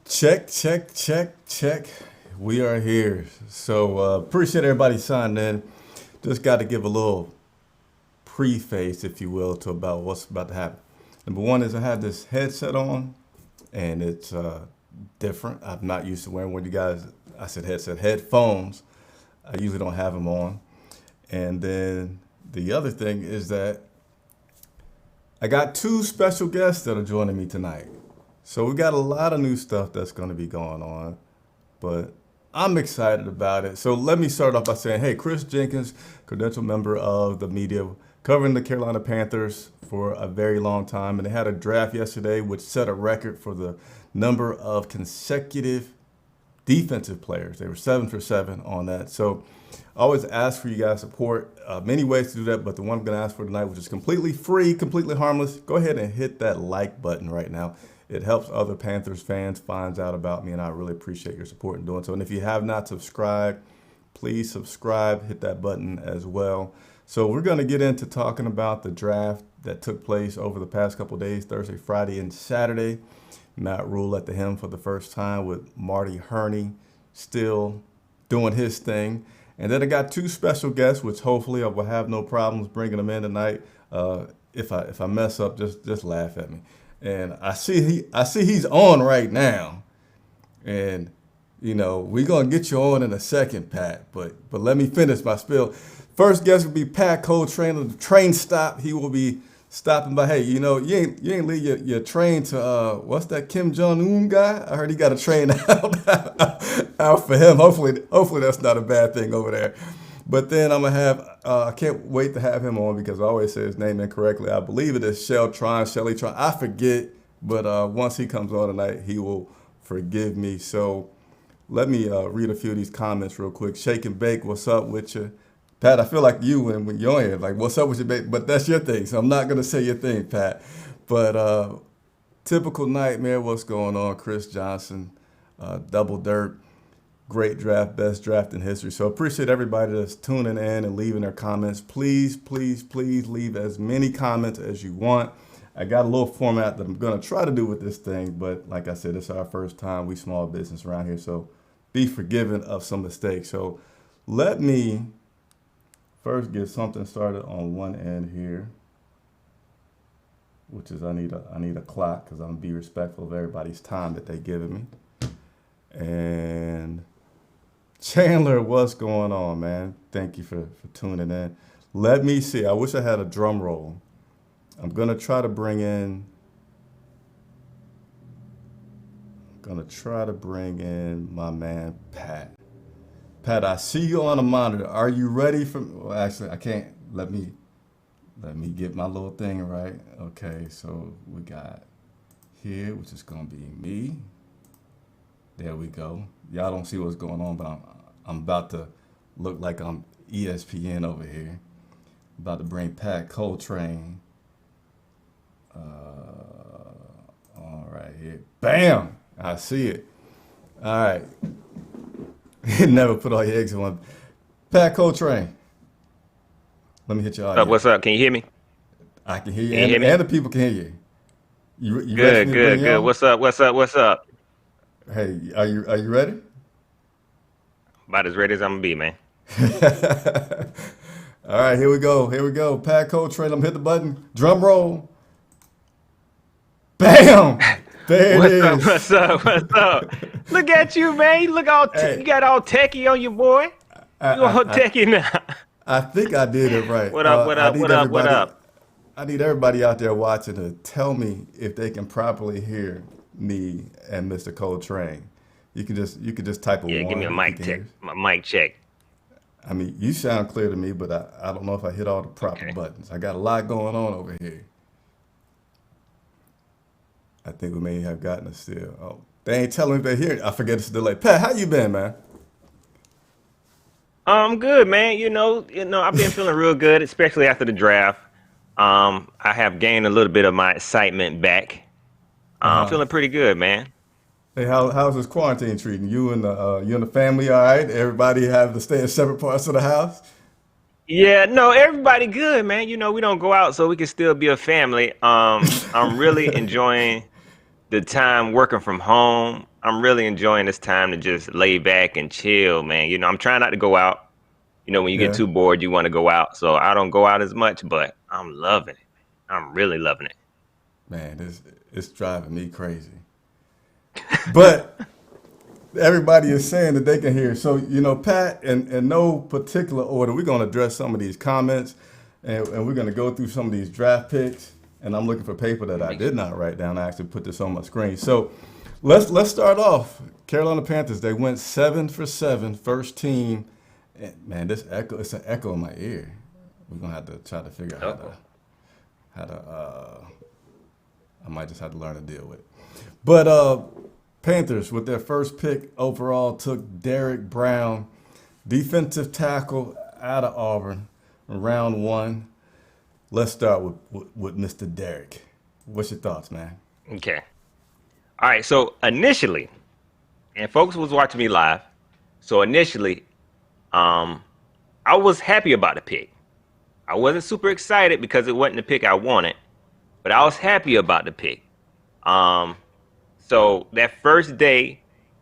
Check, check, check, check. We are here. So appreciate everybody signing in. Just got to give a little preface, if you will, to about what's about to happen. Number one is I have this headset on, and it's different. I'm not used to wearing when you guys. I said headset, headphones. I usually don't have them on. And then the other thing is that I got two special guests that are joining me tonight. So we got a lot of new stuff that's going to be going on, but I'm excited about it. So let me start off by saying, hey, Chris Jenkins, credential member of the media, covering the Carolina Panthers for a very long time. And they had a draft yesterday, which set a record for the number of consecutive defensive players. They were 7 for 7 on that. So I always ask for you guys' support. Many ways to do that, but the one I'm going to ask for tonight, which is completely free, completely harmless, go ahead and hit that like button right now. It helps other Panthers fans find out about me, and I really appreciate your support in doing so. And if you have not subscribed, please subscribe, hit that button as well. So we're going to get into talking about the draft that took place over the past couple of days, Thursday, Friday, and Saturday. Matt Rule at the helm for the first time with Marty Herney still doing his thing. And then I got two special guests, which hopefully I will have no problems bringing them in tonight. If I mess up, just laugh at me. And I see he's on right now, and we're gonna get you on in a second, Pat. But let me finish my spiel. First guest will be Pat Coletrain of the train stop. He will be stopping by. Hey, you ain't leave your train to what's that Kim Jong Un guy? I heard he got a train out for him. Hopefully that's not a bad thing over there. But then I'm going to have, I can't wait to have him on because I always say his name incorrectly. I believe it is Shelly Tron. I forget, but once he comes on tonight, he will forgive me. So let me read a few of these comments real quick. Shake and Bake, what's up with you? Pat, I feel like you when you're on here, like, what's up with your bake? But that's your thing, so I'm not going to say your thing, Pat. But typical nightmare, what's going on? Chris Johnson, Double Dirt. Great draft, best draft in history. So appreciate everybody that's tuning in and leaving their comments. Please, please, please leave as many comments as you want. I got a little format that I'm going to try to do with this thing, but like I said, it's our first time. We small business around here, so be forgiven of some mistakes. So let me first get something started on one end here, which is I need a clock because I'm going to be respectful of everybody's time that they're giving me. And Chandler, what's going on, man? Thank you for tuning in. Let me see. I wish I had a drum roll. I'm going to try to bring in my man, Pat. Pat, I see you on the monitor. Are you ready for, well, actually, I can't. Let me get my little thing right. Okay, so we got here, which is going to be me. There we go. Y'all don't see what's going on, but I'm about to look like I'm ESPN over here. About to bring Pat Coletrain. All right, here. Bam! I see it. All right. Never put all your eggs in one. Pat Coletrain. Let me hit your audio. What's up? Can you hear me? I can hear you, Can you hear me? and the people can hear you. You ready for Good, me to bring good, you good. on? What's up? Hey, are you ready? About as ready as I'm gonna be, man. All right, here we go. Pat Coletrain, I'm hit the button. Drum roll. Bam! There it is. What's up? Look at you, man. You look all you Hey, got all techie on you, boy. I, You all I, I, techie now. I think I did it right. What up? What I up? need What up? What everybody. up? I need everybody out there watching to tell me if they can properly hear me and Mr. Coletrain. You can just type a Yeah, give me a one if you mic can check. hear. My mic check. I mean, you sound clear to me, but I don't know if I hit all the proper Okay. buttons. I got a lot going on over here. I think we may have gotten a still. Oh, they ain't telling me they're here. I forget it's a delay. Pat, how you been, man? I'm good, man. I've been feeling real good, especially after the draft. I have gained a little bit of my excitement back. Uh-huh. Feeling pretty good, man. Hey, how's this quarantine treating you and the family? All right, everybody have to stay in separate parts of the house. Yeah, no, everybody good, man. We don't go out, so we can still be a family. I'm really enjoying the time working from home, I'm really enjoying this time to just lay back and chill, man. I'm trying not to go out. When you get Yeah, too bored, you want to go out. So I don't go out as much, but I'm loving it. I'm really loving it. man, it's driving me crazy. But everybody is saying that they can hear. So, Pat, in no particular order, we're going to address some of these comments and we're going to go through some of these draft picks. And I'm looking for paper that I Make did sure. not write down. I actually put this on my screen. So let's start off. Carolina Panthers, they went 7 for 7, first team. And man, it's an echo in my ear. We're going to have to try to figure out Uh-oh. how to, I might just have to learn to deal with it. But Panthers, with their first pick overall, took Derek Brown, defensive tackle out of Auburn, in round 1. Let's start with Mr. Derek. What's your thoughts, man? Okay. All right. So initially, and folks was watching me live. So initially, um, I was happy about the pick. I wasn't super excited because it wasn't the pick I wanted, but I was happy about the pick. Um, so that first day,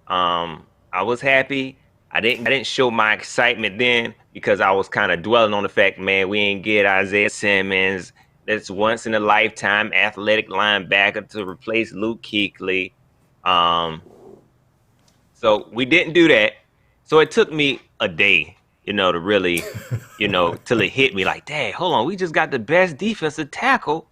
I was happy. I didn't show my excitement then because I was kind of dwelling on the fact, man, we ain't get Isaiah Simmons. That's once in a lifetime athletic linebacker to replace Luke Kuechly. Um, so we didn't do that. So it took me a day, to really, till it hit me like, dang, hold on, we just got the best defensive tackle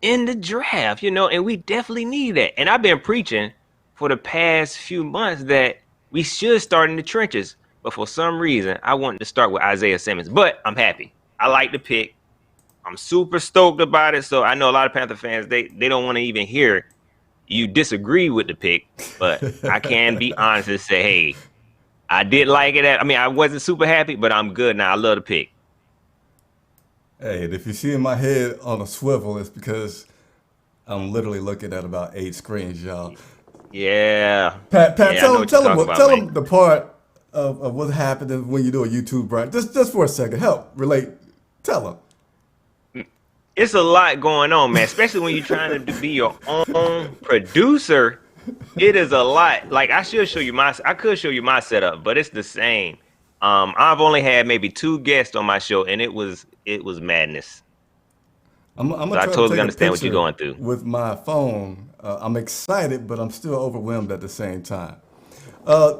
in the draft, and we definitely need that. And I've been preaching for the past few months that we should start in the trenches. But for some reason, I wanted to start with Isaiah Simmons. But I'm happy. I like the pick. I'm super stoked about it. So I know a lot of Panther fans, they don't want to even hear you disagree with the pick. But I can be honest and say, hey, I did like it. I mean, I wasn't super happy, but I'm good now. I love the pick. Hey, and if you see my head on a swivel, it's because I'm literally looking at about 8 screens, y'all. Yeah. Pat, Yeah, I know what you're talking about, tell man. them the part of what happened when you do a YouTube break. Just for a second, help relate. Tell them. It's a lot going on, man. Especially when you're trying to be your own producer. It is a lot. Like I could show you my setup, but it's the same. I've only had maybe 2 guests on my show, and it was madness. I'm So gonna I try to totally take a understand what you're picture going through. with my phone. I'm excited, but I'm still overwhelmed at the same time.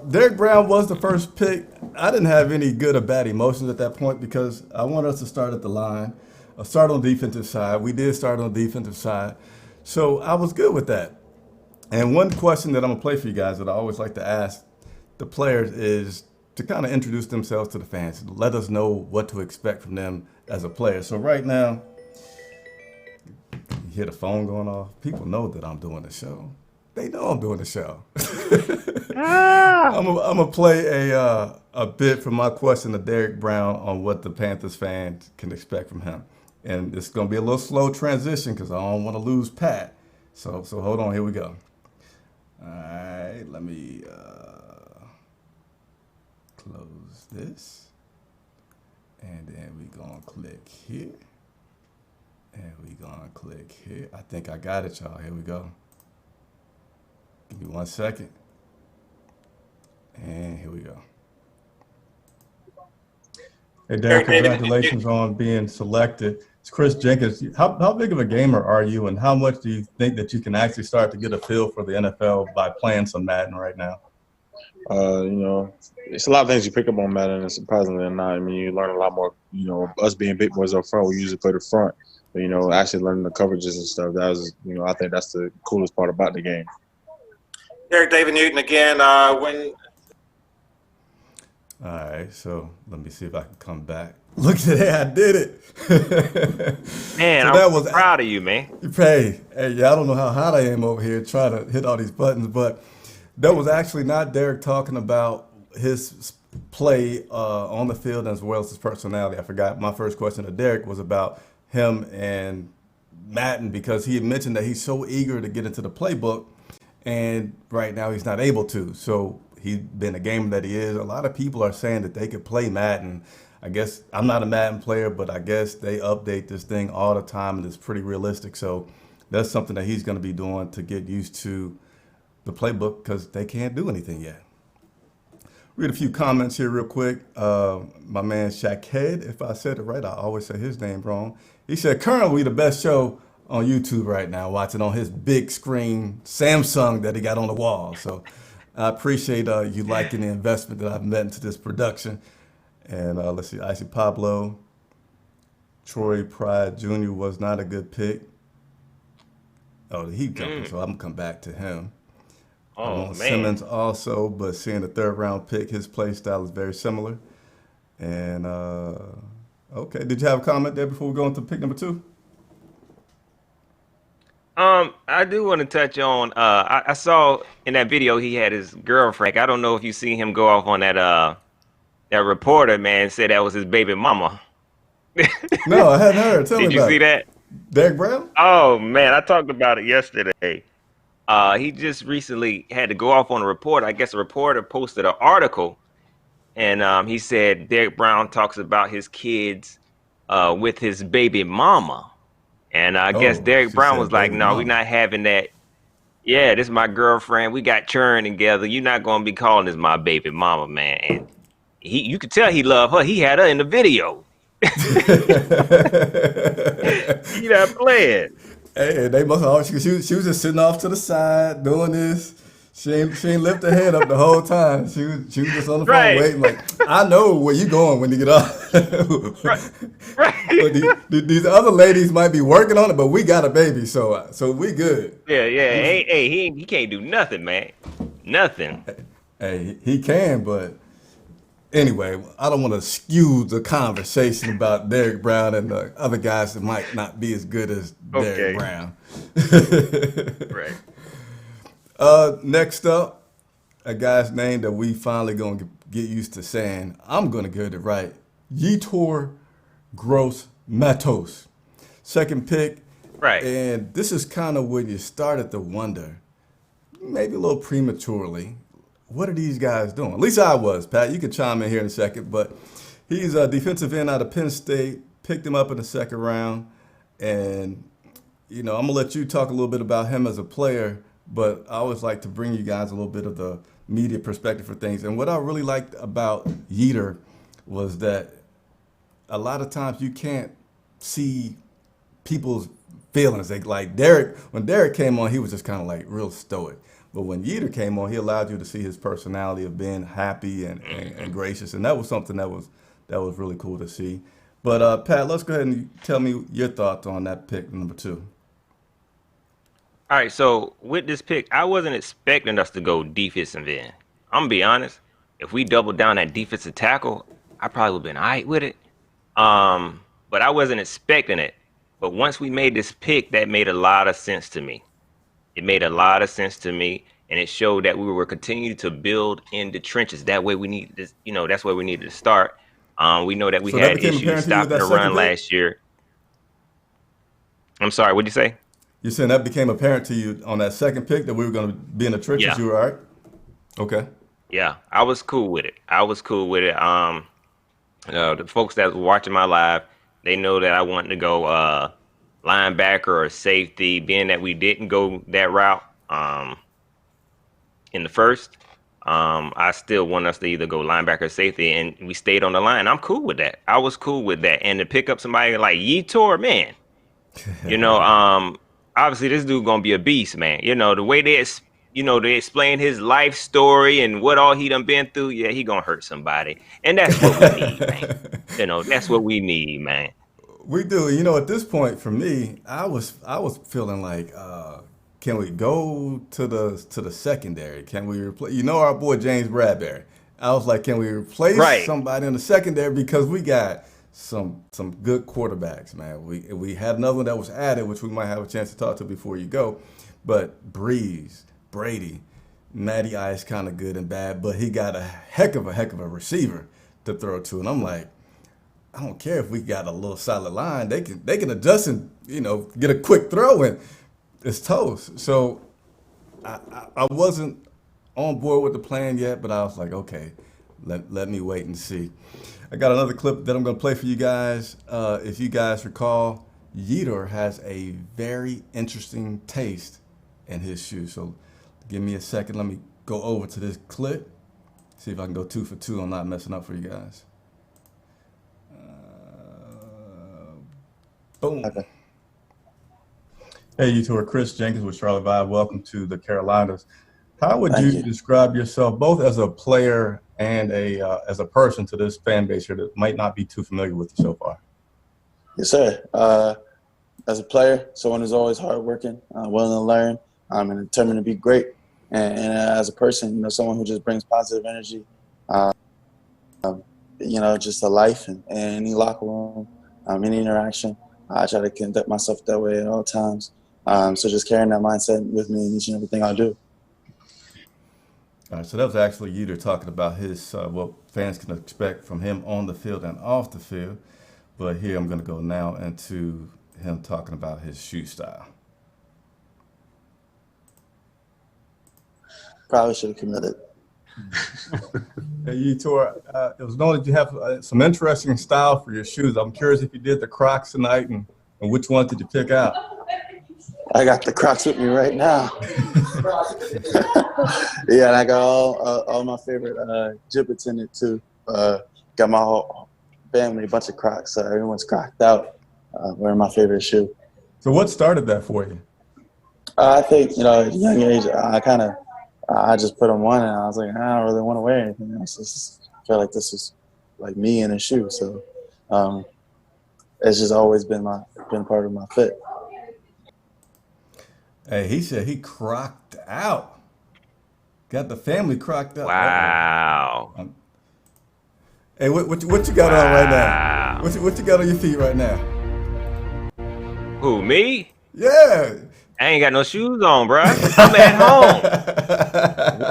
Derek Brown was the first pick. I didn't have any good or bad emotions at that point because I wanted us to start at the line, start on the defensive side. We did start on the defensive side, so I was good with that. And one question that I'm gonna play for you guys that I always like to ask the players is to kind of introduce themselves to the fans, let us know what to expect from them as a player. So right now, you hear the phone going off. People know that I'm doing the show. They know I'm doing the show. Ah. I'm gonna play a bit from my question to Derek Brown on what the Panthers fans can expect from him, and it's gonna be a little slow transition because I don't want to lose Pat. So hold on. Here we go. All right, let me close this, and then we gonna click here, and we gonna click here. I think I got it, y'all. Here we go. Give me 1 second, and here we go. Hey, Derek, congratulations on being selected. It's Chris Jenkins. How big of a gamer are you, and how much do you think that you can actually start to get a feel for the NFL by playing some Madden right now? It's a lot of things you pick up on Madden, and surprisingly not. I mean, you learn a lot more. Us being big boys up front, we usually play the front. But, actually learning the coverages and stuff, I think that's the coolest part about the game. Derek, David Newton again. When All right, so let me see if I can come back. Look at that, I did it. Man, So I'm that was proud of you, man. hey, yeah, I don't know how hot I am over here trying to hit all these buttons, but that was actually not Derek talking about his play on the field as well as his personality. I forgot my first question to Derek was about him and Madden because he had mentioned that he's so eager to get into the playbook, and right now he's not able to. So he's been a gamer that he is. A lot of people are saying that they could play Madden. I guess I'm not a Madden player, but I guess they update this thing all the time and it's pretty realistic. So that's something that he's going to be doing to get used to the playbook because they can't do anything yet. Read a few comments here real quick. My man Shackhead, if I said it right, I always say his name wrong. He said, currently the best show on YouTube right now, watching on his big screen Samsung that he got on the wall. So I appreciate you liking the investment that I've made into this production. And let's see, Icy Pablo, Troy Pride Jr. was not a good pick. Oh, he jumping, so I'm going to come back to him. Oh, man. Simmons also, but seeing the third round pick, his play style is very similar. And, okay, did you have a comment there before we go into pick number 2? I do want to touch on, I saw in that video he had his girlfriend. I don't know if you seen him go off on that reporter, man, said that was his baby mama. No, I hadn't heard. Tell me Did you about see it. that? Derek Brown? Oh, man, I talked about it yesterday. He just recently had to go off on a report. I guess a reporter posted an article, and he said Derek Brown talks about his kids with his baby mama. And I guess Derek Brown was like, no, we're not having that. Yeah, this is my girlfriend. We got churn together. You're not going to be calling this my baby mama, man. And you could tell he loved her. He had her in the video. He not playing. Hey, they must have. She was just sitting off to the side doing this. She ain't lift her head up the whole time. She was just on the phone waiting. Like, I know where you going when you get off. Right. But these other ladies might be working on it, but we got a baby, so we good. Yeah. Hey, he can't do nothing, man. Nothing. Hey, he can, but anyway, I don't want to skew the conversation about Derek Brown and the other guys that might not be as good as Derek Brown. Right. Next up, a guy's name that we finally going to get used to saying. I'm going to get it right. Yetur Gross-Matos. Second pick. Right. And this is kind of when you started to wonder, maybe a little prematurely, what are these guys doing? At least I was, Pat. You can chime in here in a second. But he's a defensive end out of Penn State. Picked him up in the second round. And, I'm going to let you talk a little bit about him as a player. But I always like to bring you guys a little bit of the media perspective for things. And what I really liked about Yetur was that a lot of times you can't see people's feelings. Like Derek, when Derek came on, he was just kind of like real stoic. But when Yetur came on, he allowed you to see his personality of being happy and gracious. And that was something that was really cool to see. But Pat, let's go ahead and tell me your thoughts on that pick number 2. All right, so with this pick, I wasn't expecting us to go defensive end. I'm gonna be honest. If we doubled down that defensive tackle, I probably would have been all right with it. But I wasn't expecting it. But once we made this pick, that made a lot of sense to me. It made a lot of sense to me, and it showed that we were continuing to build in the trenches. That way, we needed this. That's where we needed to start. We know that we had issues stopping the run last year. I'm sorry, what'd you say? You're saying that became apparent to you on that second pick that we were going to be in the trenches? Yeah. You were all right? Okay. Yeah, I was cool with it. The folks that were watching my live, they know that I wanted to go linebacker or safety, being that we didn't go that route in the first. I still want us to either go linebacker or safety, and we stayed on the line. I'm cool with that. I was cool with that. And to pick up somebody like Yetur, man, obviously this dude gonna be a beast, man. The way they explain his life story and what all he done been through, yeah, he gonna hurt somebody. And that's what we need, man. That's what we need, man. We do. At this point for me, I was feeling like, can we go to the secondary? Can we replace our boy James Bradbury? I was like, can we replace somebody in the secondary, because we got some good quarterbacks, man. We had another one that was added, which we might have a chance to talk to before you go. But Breeze, Brady, Matty Ice, kind of good and bad, but he got a heck of a receiver to throw to. And I'm like, I don't care if we got a little solid line. They can adjust and get a quick throw and it's toast. So I wasn't on board with the plan yet, but I was like, okay, let me wait and see. I got another clip that I'm going to play for you guys. If you guys recall, Yetur has a very interesting taste in his shoes. So give me a second. Let me go over to this clip. See if I can go 2 for 2 on not messing up for you guys. Boom. Okay. Hey, Yetur, Chris Jenkins with Charlotte Vibe. Welcome to the Carolinas. How would Thank you you. describe yourself both as a player and as a person to this fan base here that might not be too familiar with you so far? Yes, sir. As a player, someone who's always hardworking, willing to learn, and determined to be great. And as a person, someone who just brings positive energy, just to life and any locker room, any interaction. I try to conduct myself that way at all times. So just carrying that mindset with me in each and everything I do. All right, so that was actually Yetur talking about his what fans can expect from him on the field and off the field. But here I'm going to go now into him talking about his shoe style. Probably should have committed. Hey, Yetur, it was known that you have some interesting style for your shoes. I'm curious if you did the Crocs tonight and which one did you pick out? I got the Crocs with me right now. Yeah, and I got all my favorite jib attendant too. Got my whole family a bunch of Crocs, so everyone's crocked out. Wearing my favorite shoe. So what started that for you? I think at a young age, I just put them on, and I was like, I don't really want to wear anything else. I feel like this is like me in a shoe, so it's just always been part of my fit. Hey, he said he crocked out. Got the family crocked out. Wow. Hey, what you got on right now? What you got on your feet right now? Who, me? Yeah. I ain't got no shoes on, bro. I'm at home.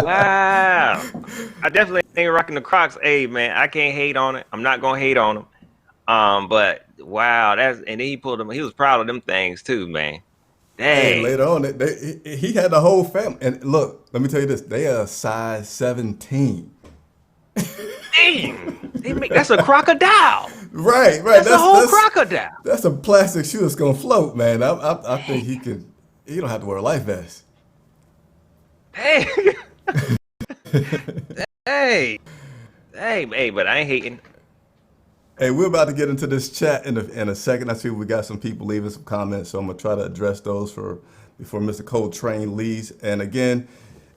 Wow. I definitely ain't rocking the Crocs. Hey, man, I can't hate on it. I'm not gonna hate on them. But wow, and then he pulled them. He was proud of them things too, man. Dang. Hey, later on, he had the whole family. And look, let me tell you this: they are size 17. Dang. That's a crocodile. Right. That's a whole crocodile. That's a plastic shoe that's gonna float, man. I think he could. He don't have to wear a life vest. Hey. Hey, but I ain't hating. Hey, we're about to get into this chat in a second. I see we got some people leaving some comments, so I'm gonna try to address those before Mr. Coletrain leaves. And again,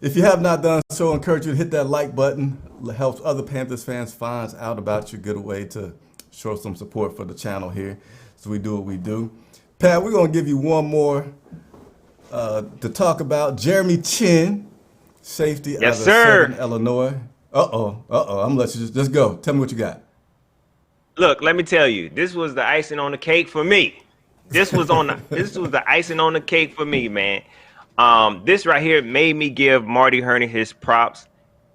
if you have not done so, I encourage you to hit that like button. It helps other Panthers fans find out about you. Good way to show some support for the channel here. So we do what we do. Pat, we're gonna give you one more to talk about. Jeremy Chinn, safety out of Southern Illinois. I'm gonna let you just go. Tell me what you got. Look, let me tell you, this was the icing on the cake for me. This was the icing on the cake for me, man. This right here made me give Marty Hurney his props.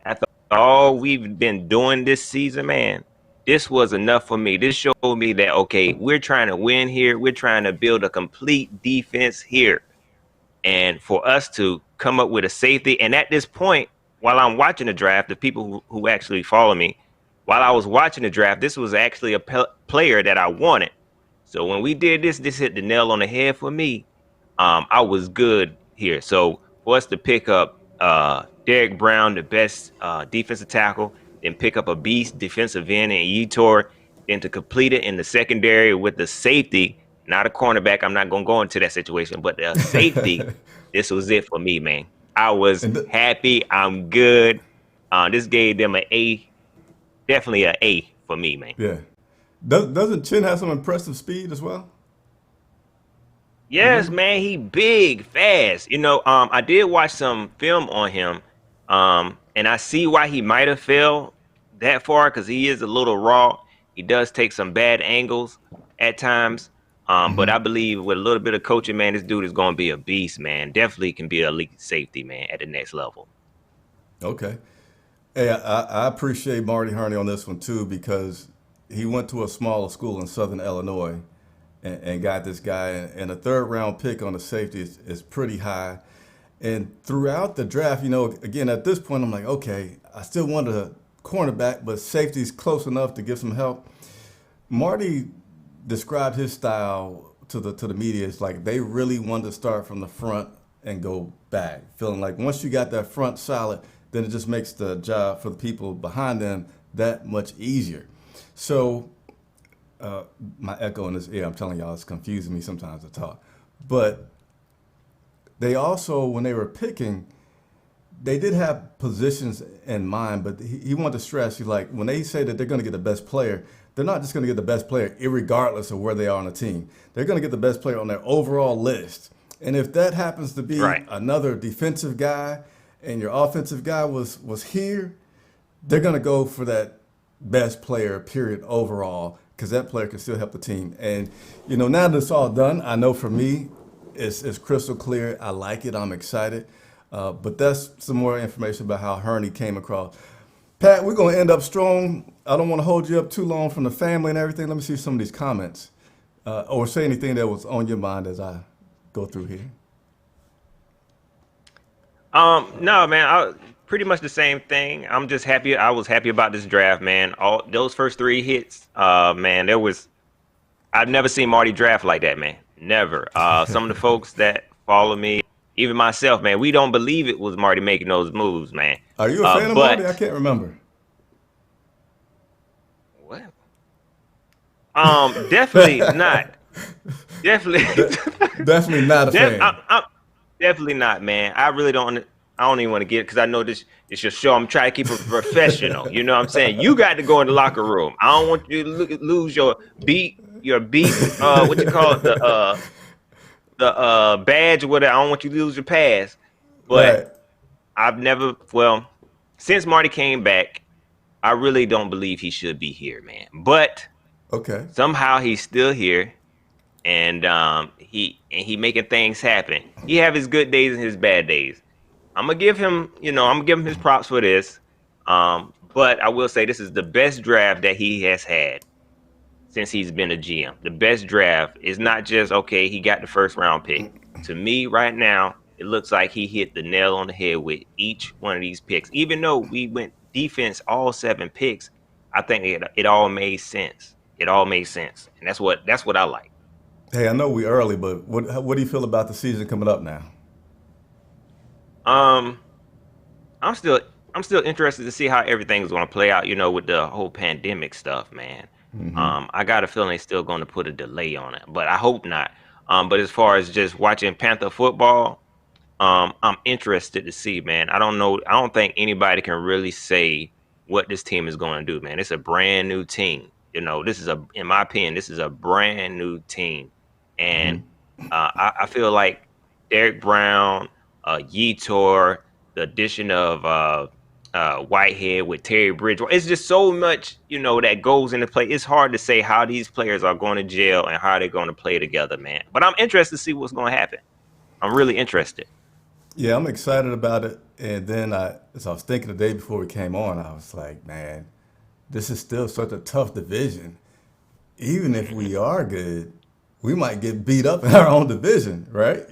After all we've been doing this season, man, this was enough for me. This showed me that, okay, we're trying to win here. We're trying to build a complete defense here. And for us to come up with a safety, and at this point, while I'm watching the draft, the people who actually follow me, while I was watching the draft, this was actually a player that I wanted. So when we did this hit the nail on the head for me. I was good here. So for us to pick up Derek Brown, the best defensive tackle, then pick up a beast defensive end in Yetur, then to complete it in the secondary with the safety, not a cornerback. I'm not going to go into that situation, but the safety, this was it for me, man. I was happy. I'm good. This gave them an A, definitely an A for me, man. Yeah. Doesn't Chinn have some impressive speed as well? Yes, man. He big, fast. I did watch some film on him, and I see why he might have fell that far because he is a little raw. He does take some bad angles at times. But I believe with a little bit of coaching, man, this dude is going to be a beast, man. Definitely can be a elite safety, man, at the next level. Okay. Hey, I appreciate Marty Hurney on this one, too, because he went to a smaller school in Southern Illinois and got this guy. And a third-round pick on the safety is pretty high. And throughout the draft, again, at this point, I'm like, okay, I still want a cornerback, but safety's close enough to give some help. Marty described his style to the media is like they really wanted to start from the front and go back, feeling like once you got that front solid, then it just makes the job for the people behind them that much easier. So my echo in this ear, I'm telling y'all, it's confusing me sometimes to talk. But they also, when they were picking, they did have positions in mind, but he wanted to stress, you like, when they say that they're going to get the best player, they're not just going to get the best player irregardless of where they are on the team. They're going to get the best player on their overall list. And if that happens to be another defensive guy and your offensive guy was here, they're going to go for that best player, period, overall, because that player can still help the team. And, you know, now that it's all done, I know for me, it's crystal clear. I like it. I'm excited. But that's some more information about how Hurney came across. Pat, we're going to end up strong. I don't want to hold you up too long from the family and everything. Let me see some of these comments or say anything that was on your mind as I go through here. No, man, pretty much the same thing. I'm just happy. I was happy about this draft, man. All those first 3 hits, man, I've never seen Marty draft like that, man. Never. Some of the folks that follow me, even myself, man, we don't believe it was Marty making those moves, man. Are you a fan of Marty? I can't remember. What? Definitely not. Definitely not a fan. I'm definitely not, man. I really don't. I don't even want to get it because I know this is your show. I'm trying to keep it professional. You know what I'm saying? You got to go in the locker room. I don't want you to lose your beat. What you call it? The badge or whatever. I don't want you to lose your pass. But right. Since Marty came back, I really don't believe he should be here, man. But somehow he's still here, and he making things happen. He have his good days and his bad days. I'm gonna give him his props for this. But I will say this is the best draft that he has had since he's been a GM. The best draft is not just, he got the first round pick. To me, right now, it looks like he hit the nail on the head with each one of these picks. Even though we went defense all 7 picks, I think it all made sense. It all made sense, and that's what I like. Hey, I know we early, but what do you feel about the season coming up now? I'm still interested to see how everything's going to play out, with the whole pandemic stuff, man. Mm-hmm. I got a feeling they're still going to put a delay on it, but I hope not. But as far as just watching Panther football, I'm interested to see, man. I don't know. I don't think anybody can really say what this team is going to do, man. It's a brand new team. In my opinion, this is a brand new team. And I feel like Derek Brown, Yetur, the addition of Whitehead with Terry Bridgewater. It's just so much, that goes into play. It's hard to say how these players are going to gel and how they're going to play together, man. But I'm interested to see what's going to happen. I'm really interested. Yeah, I'm excited about it. And then as I was thinking the day before we came on, I was like, man, this is still such a tough division. Even if we are good, we might get beat up in our own division, right?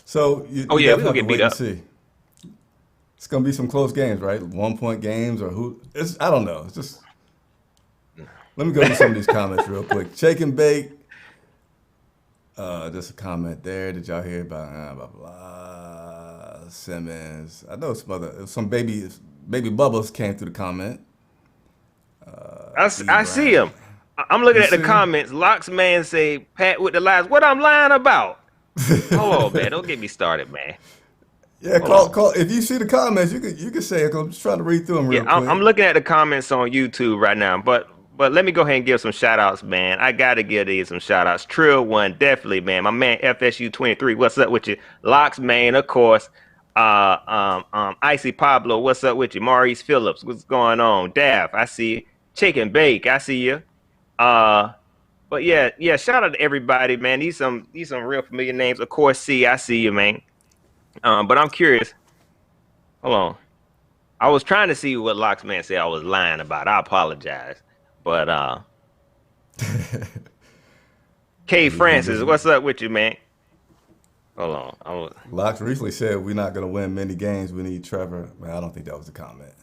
So we're going to get beat up. See. It's going to be some close games, right? 1-point games or who? I don't know. It's just let me go to some of these comments real quick. Shake and Bake. Just a comment there. Did y'all hear about blah, blah, Simmons? I know some baby Bubbles came through the comment. I see him. I'm looking at the comments. Locks man say, Pat with the lies. What I'm lying about? Hold on, man. Don't get me started, man. Yeah, call. If you see the comments, you can say it. I'm just trying to read through them real quick. I'm looking at the comments on YouTube right now, but let me go ahead and give some shout outs, man. I gotta give these some shout outs. Trill one, definitely, man. My man FSU 23, what's up with you? Locks, man, of course. Icy Pablo, what's up with you? Maurice Phillips, what's going on? Daff, I see you. Chicken Bake, I see you. But yeah, shout out to everybody, man. These some real familiar names. Of course, I see you, man. But I'm curious. Hold on. I was trying to see what Locksman said I was lying about. I apologize. But K Francis, what's up with you, man? Hold on. Locks recently said we're not going to win many games. We need Trevor. Man, I don't think that was a comment.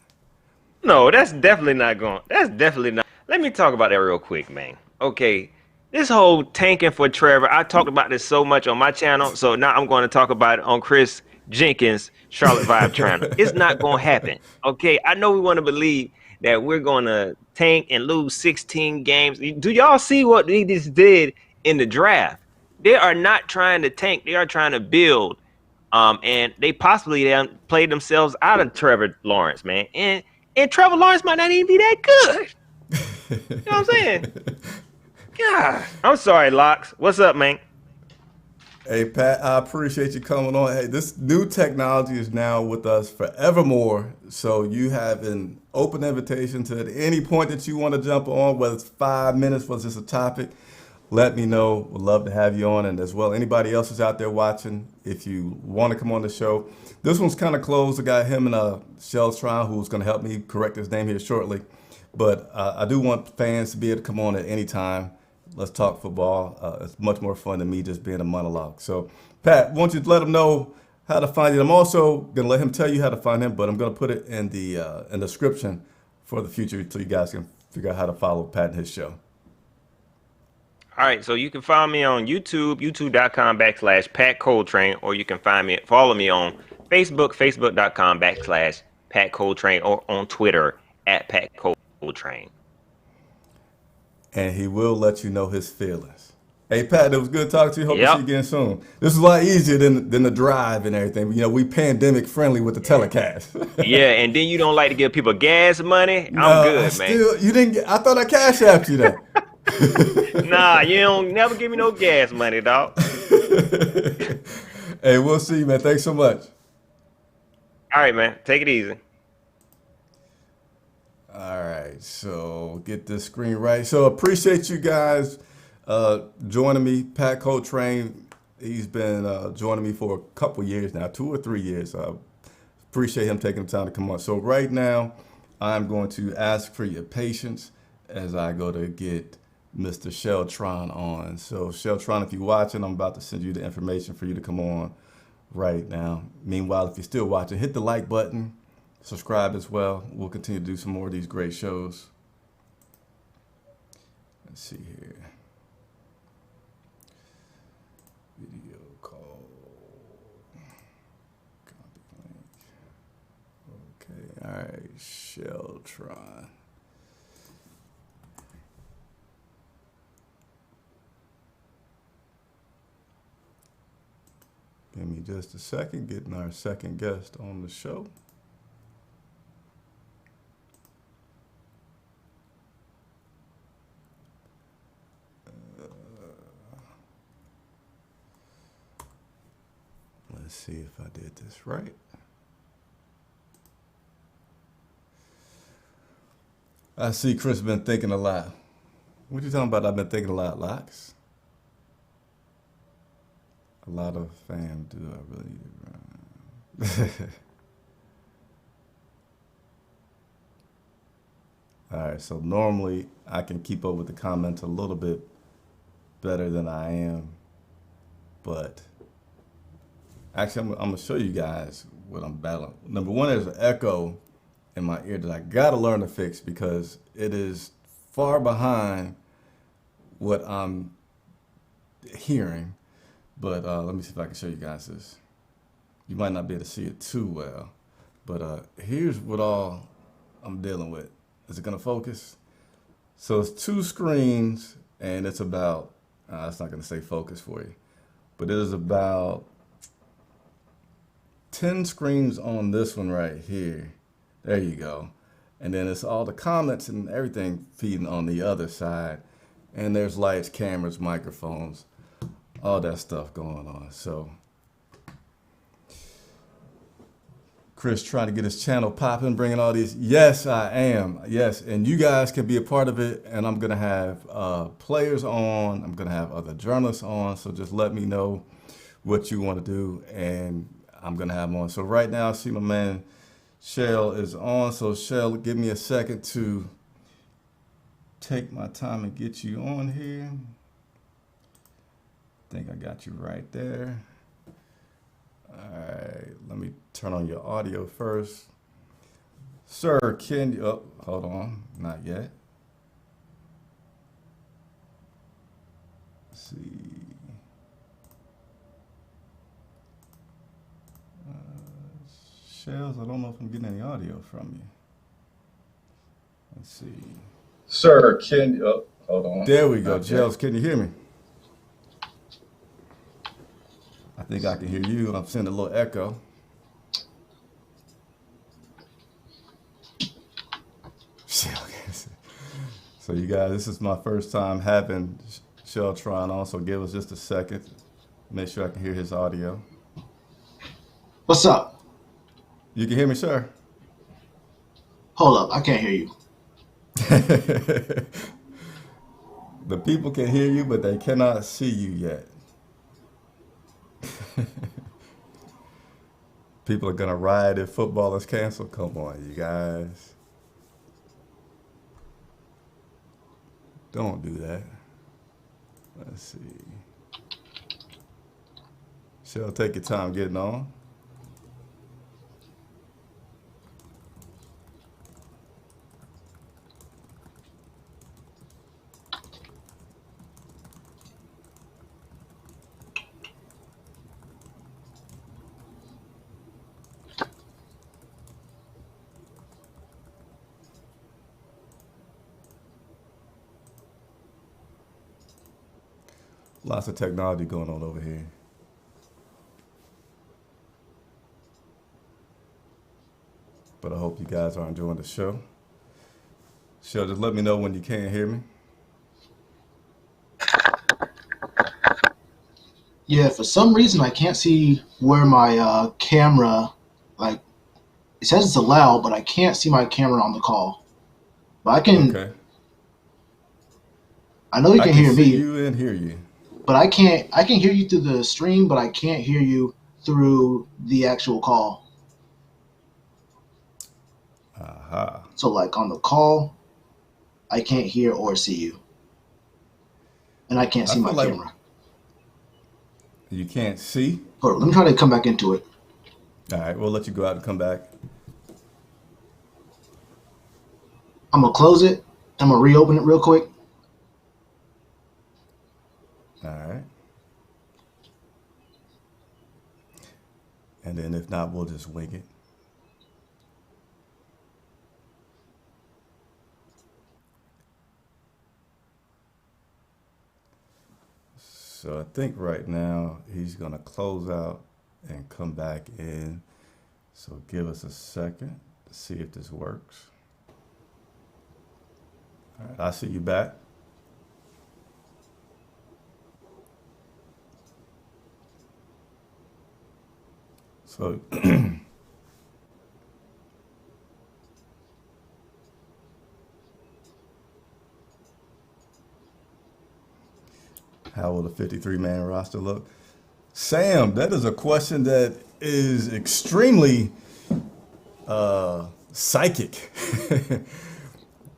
No, that's definitely not going. That's definitely not. Let me talk about that real quick, man. Okay, This whole tanking for Trevor, I talked about this so much on my channel, so now I'm going to talk about it on Chris Jenkins' Charlotte Vibe channel. It's not going to happen. Okay, I know we want to believe that we're going to tank and lose 16 games. Do y'all see what they just did in the draft? They are not trying to tank. They are trying to build. And they possibly played themselves out of Trevor Lawrence, man. And Trevor Lawrence might not even be that good. You know what I'm saying? God, I'm sorry, Locks. What's up, man? Hey, Pat, I appreciate you coming on. Hey, this new technology is now with us forevermore. So you have an open invitation to at any point that you want to jump on, whether it's 5 minutes, whether it's a topic, let me know. Would love to have you on. And as well, anybody else who's out there watching, if you want to come on the show. This one's kind of closed. I got him and Shelltron, who's going to help me correct his name here shortly. But I do want fans to be able to come on at any time. Let's talk football. It's much more fun than me just being a monologue. So, Pat, why don't you let him know how to find you? I'm also going to let him tell you how to find him, but I'm going to put it in the description for the future so you guys can figure out how to follow Pat and his show. All right, so you can find me on YouTube, youtube.com/Pat Coletrain, or you can follow me on Facebook, facebook.com/Pat Coletrain, or on Twitter @Pat Coletrain. And he will let you know his feelings. Hey, Pat, it was good talking to you. Hope to see Yep. you again soon. This is a lot easier than the drive and everything. You know, we pandemic friendly with the telecast. Yeah, and then you don't like to give people gas money. I'm good, man. You didn't get, I thought I cash apped you that. Nah, you don't never give me no gas money, dog. Hey, we'll see you, man. Thanks so much. All right, man. Take it easy. All right, so get this screen right. So appreciate you guys joining me. Pat Coletrain, he's been joining me for a couple years now, 2 or 3 years. I appreciate him taking the time to come on. So right now, I'm going to ask for your patience as I go to get Mr. Shelltron on. So Shelltron, if you're watching, I'm about to send you the information for you to come on right now. Meanwhile, if you're still watching, hit the like button. Subscribe as well. We'll continue to do some more of these great shows. Let's see here. Video call. Copy link. Okay, all right, Shelltron. Give me just a second, getting our second guest on the show. Let's see if I did this right. I see Chris been thinking a lot. What you talking about? I've been thinking a lot, Locks. A lot of fam. Do I really need to run? All right, so normally I can keep up with the comments a little bit better than I am, but actually I'm gonna show you guys what I'm battling. Number one, there's an echo in my ear that I gotta learn to fix because it is far behind what I'm hearing. But let me see if I can show you guys this. You might not be able to see it too well, but here's what all I'm dealing with. Is it gonna focus? So it's 2 screens and it's about, it's not gonna say focus for you, but it is about 10 screens on this one right here. There you go. And then it's all the comments and everything feeding on the other side. And there's lights, cameras, microphones, all that stuff going on. So Chris trying to get his channel popping, bringing all these. Yes, I am. Yes, and you guys can be a part of it. And I'm gonna have players on. I'm gonna have other journalists on. So just let me know what you want to do, and I'm gonna have them on. So right now, I see my man Shell is on. So Shell, give me a second to take my time and get you on here. I think I got you right there. All right, let me turn on your audio first. Sir, can you, oh, hold on, not yet. see. Shells, I don't know if I'm getting any audio from you. Let's see. Sir, can you, hold on. There we go. Okay. Shells, can you hear me? I think I can hear you. I'm sending a little echo. So you guys, this is my first time having Sheltron on, so give us just a second. Make sure I can hear his audio. What's up? You can hear me, sir? Hold up, I can't hear you. The people can hear you, but they cannot see you yet. People are going to riot if football is canceled. Come on, you guys. Don't do that. Let's see. Shell, take your time getting on. Lots of technology going on over here. But I hope you guys are enjoying the show. Shell, just let me know when you can't hear me. Yeah, for some reason I can't see where my camera, like, it says it's allowed, but I can't see my camera on the call. But I can, Okay. I know you can hear see me, you and hear you. but I can hear you through the stream, but I can't hear you through the actual call. Aha. So like on the call, I can't hear or see you. And I can't I see my feel like camera. you can't see. Hold on, let me try to come back into it. All right, we'll let you go out and come back. I'm going to close it. I'm going to reopen it real quick. All right. And then if not, we'll just wing it. So I think right now he's going to close out and come back in. So give us a second to see if this works. All right, I see you back. So how will the 53-man roster look? Sam, that is a question that is extremely psychic.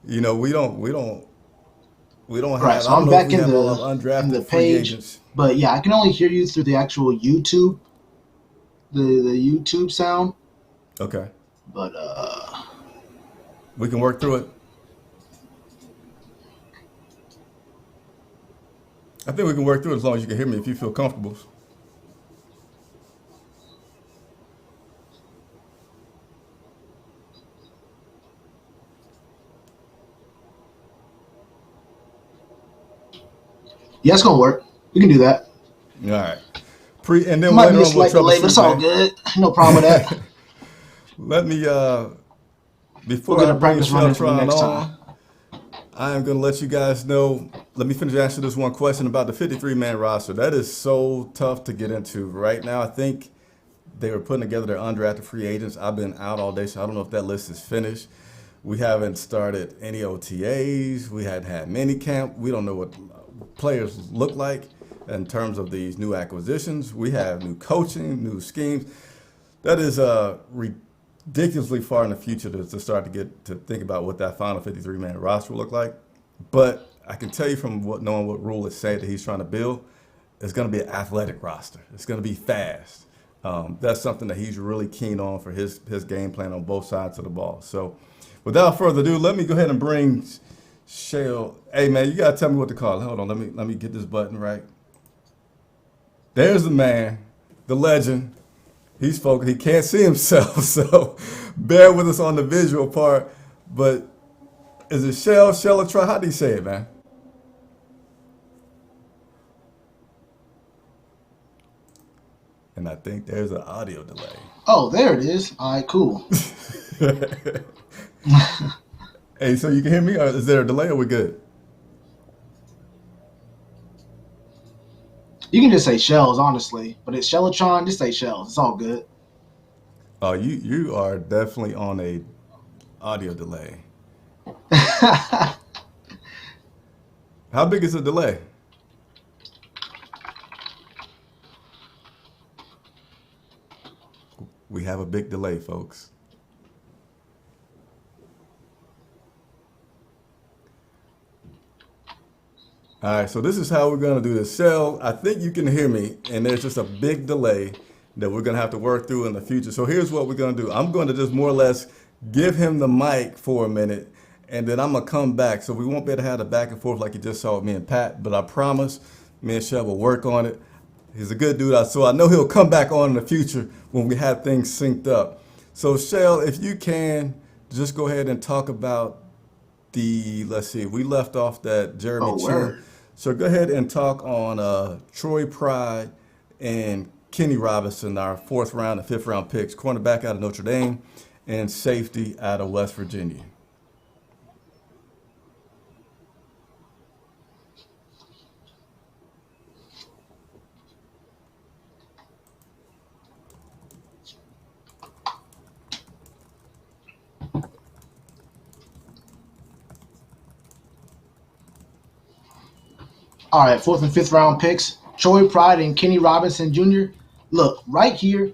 You know, we don't Right, have. so I don't I'm know if back we in have all the of undrafted free page, agents. but yeah, I can only hear you through the actual YouTube, the YouTube sound. Okay, But we can work through it. I think we can work through it as long as you can hear me if you feel comfortable. yeah, it's gonna work. We can do that. All right. And then Might later be a on we'll slight delay, but it's troubleshoot, all man. good. No problem with that. Let me We're before I gonna bring practice running for the Sheltron next on, time. I am going to let you guys know. Let me finish answering this one question about the 53-man roster. That is so tough to get into right now. I think they were putting together their undrafted free agents. I've been out all day, so I don't know if that list is finished. We haven't started any OTAs. We hadn't had mini camp. We don't know what players look like in terms of these new acquisitions. We have new coaching, new schemes. That is ridiculously far in the future to start to get to think about what that final 53-man roster will look like. But I can tell you from knowing what Rule is saying that he's trying to build, it's going to be an athletic roster. It's going to be fast. That's something that he's really keen on for his game plan on both sides of the ball. So without further ado, let me go ahead and bring Shale. Hey, man, you got to tell me what to call. Hold on. Let me get this button right. There's the man, the legend. He's focused. He can't see himself, so bear with us on the visual part. But is it Shelatron? How do you say it, man? And I think there's an audio delay. Oh, there it is. All right, cool. Hey, so you can hear me? Or is there a delay or we good? You can just say shells, honestly. But it's Shellatron, just say shells. It's all good. Oh, you are definitely on a audio delay. How big is the delay? We have a big delay, folks. All right, so this is how we're gonna do this. Shell, I think you can hear me, and there's just a big delay that we're gonna have to work through in the future. So here's what we're gonna do. I'm gonna just more or less give him the mic for a minute, and then I'm gonna come back. So we won't be able to have the back and forth like you just saw with me and Pat, but I promise me and Shell will work on it. He's a good dude, so I know he'll come back on in the future when we have things synced up. So Shell, if you can, just go ahead and talk about let's see, we left off that Jeremy Chinn. Word. So go ahead and talk on Troy Pride and Kenny Robinson, our 4th round and 5th round picks, cornerback out of Notre Dame and safety out of West Virginia. All right, 4th and 5th round picks. Troy Pride and Kenny Robinson Jr. Look, right here,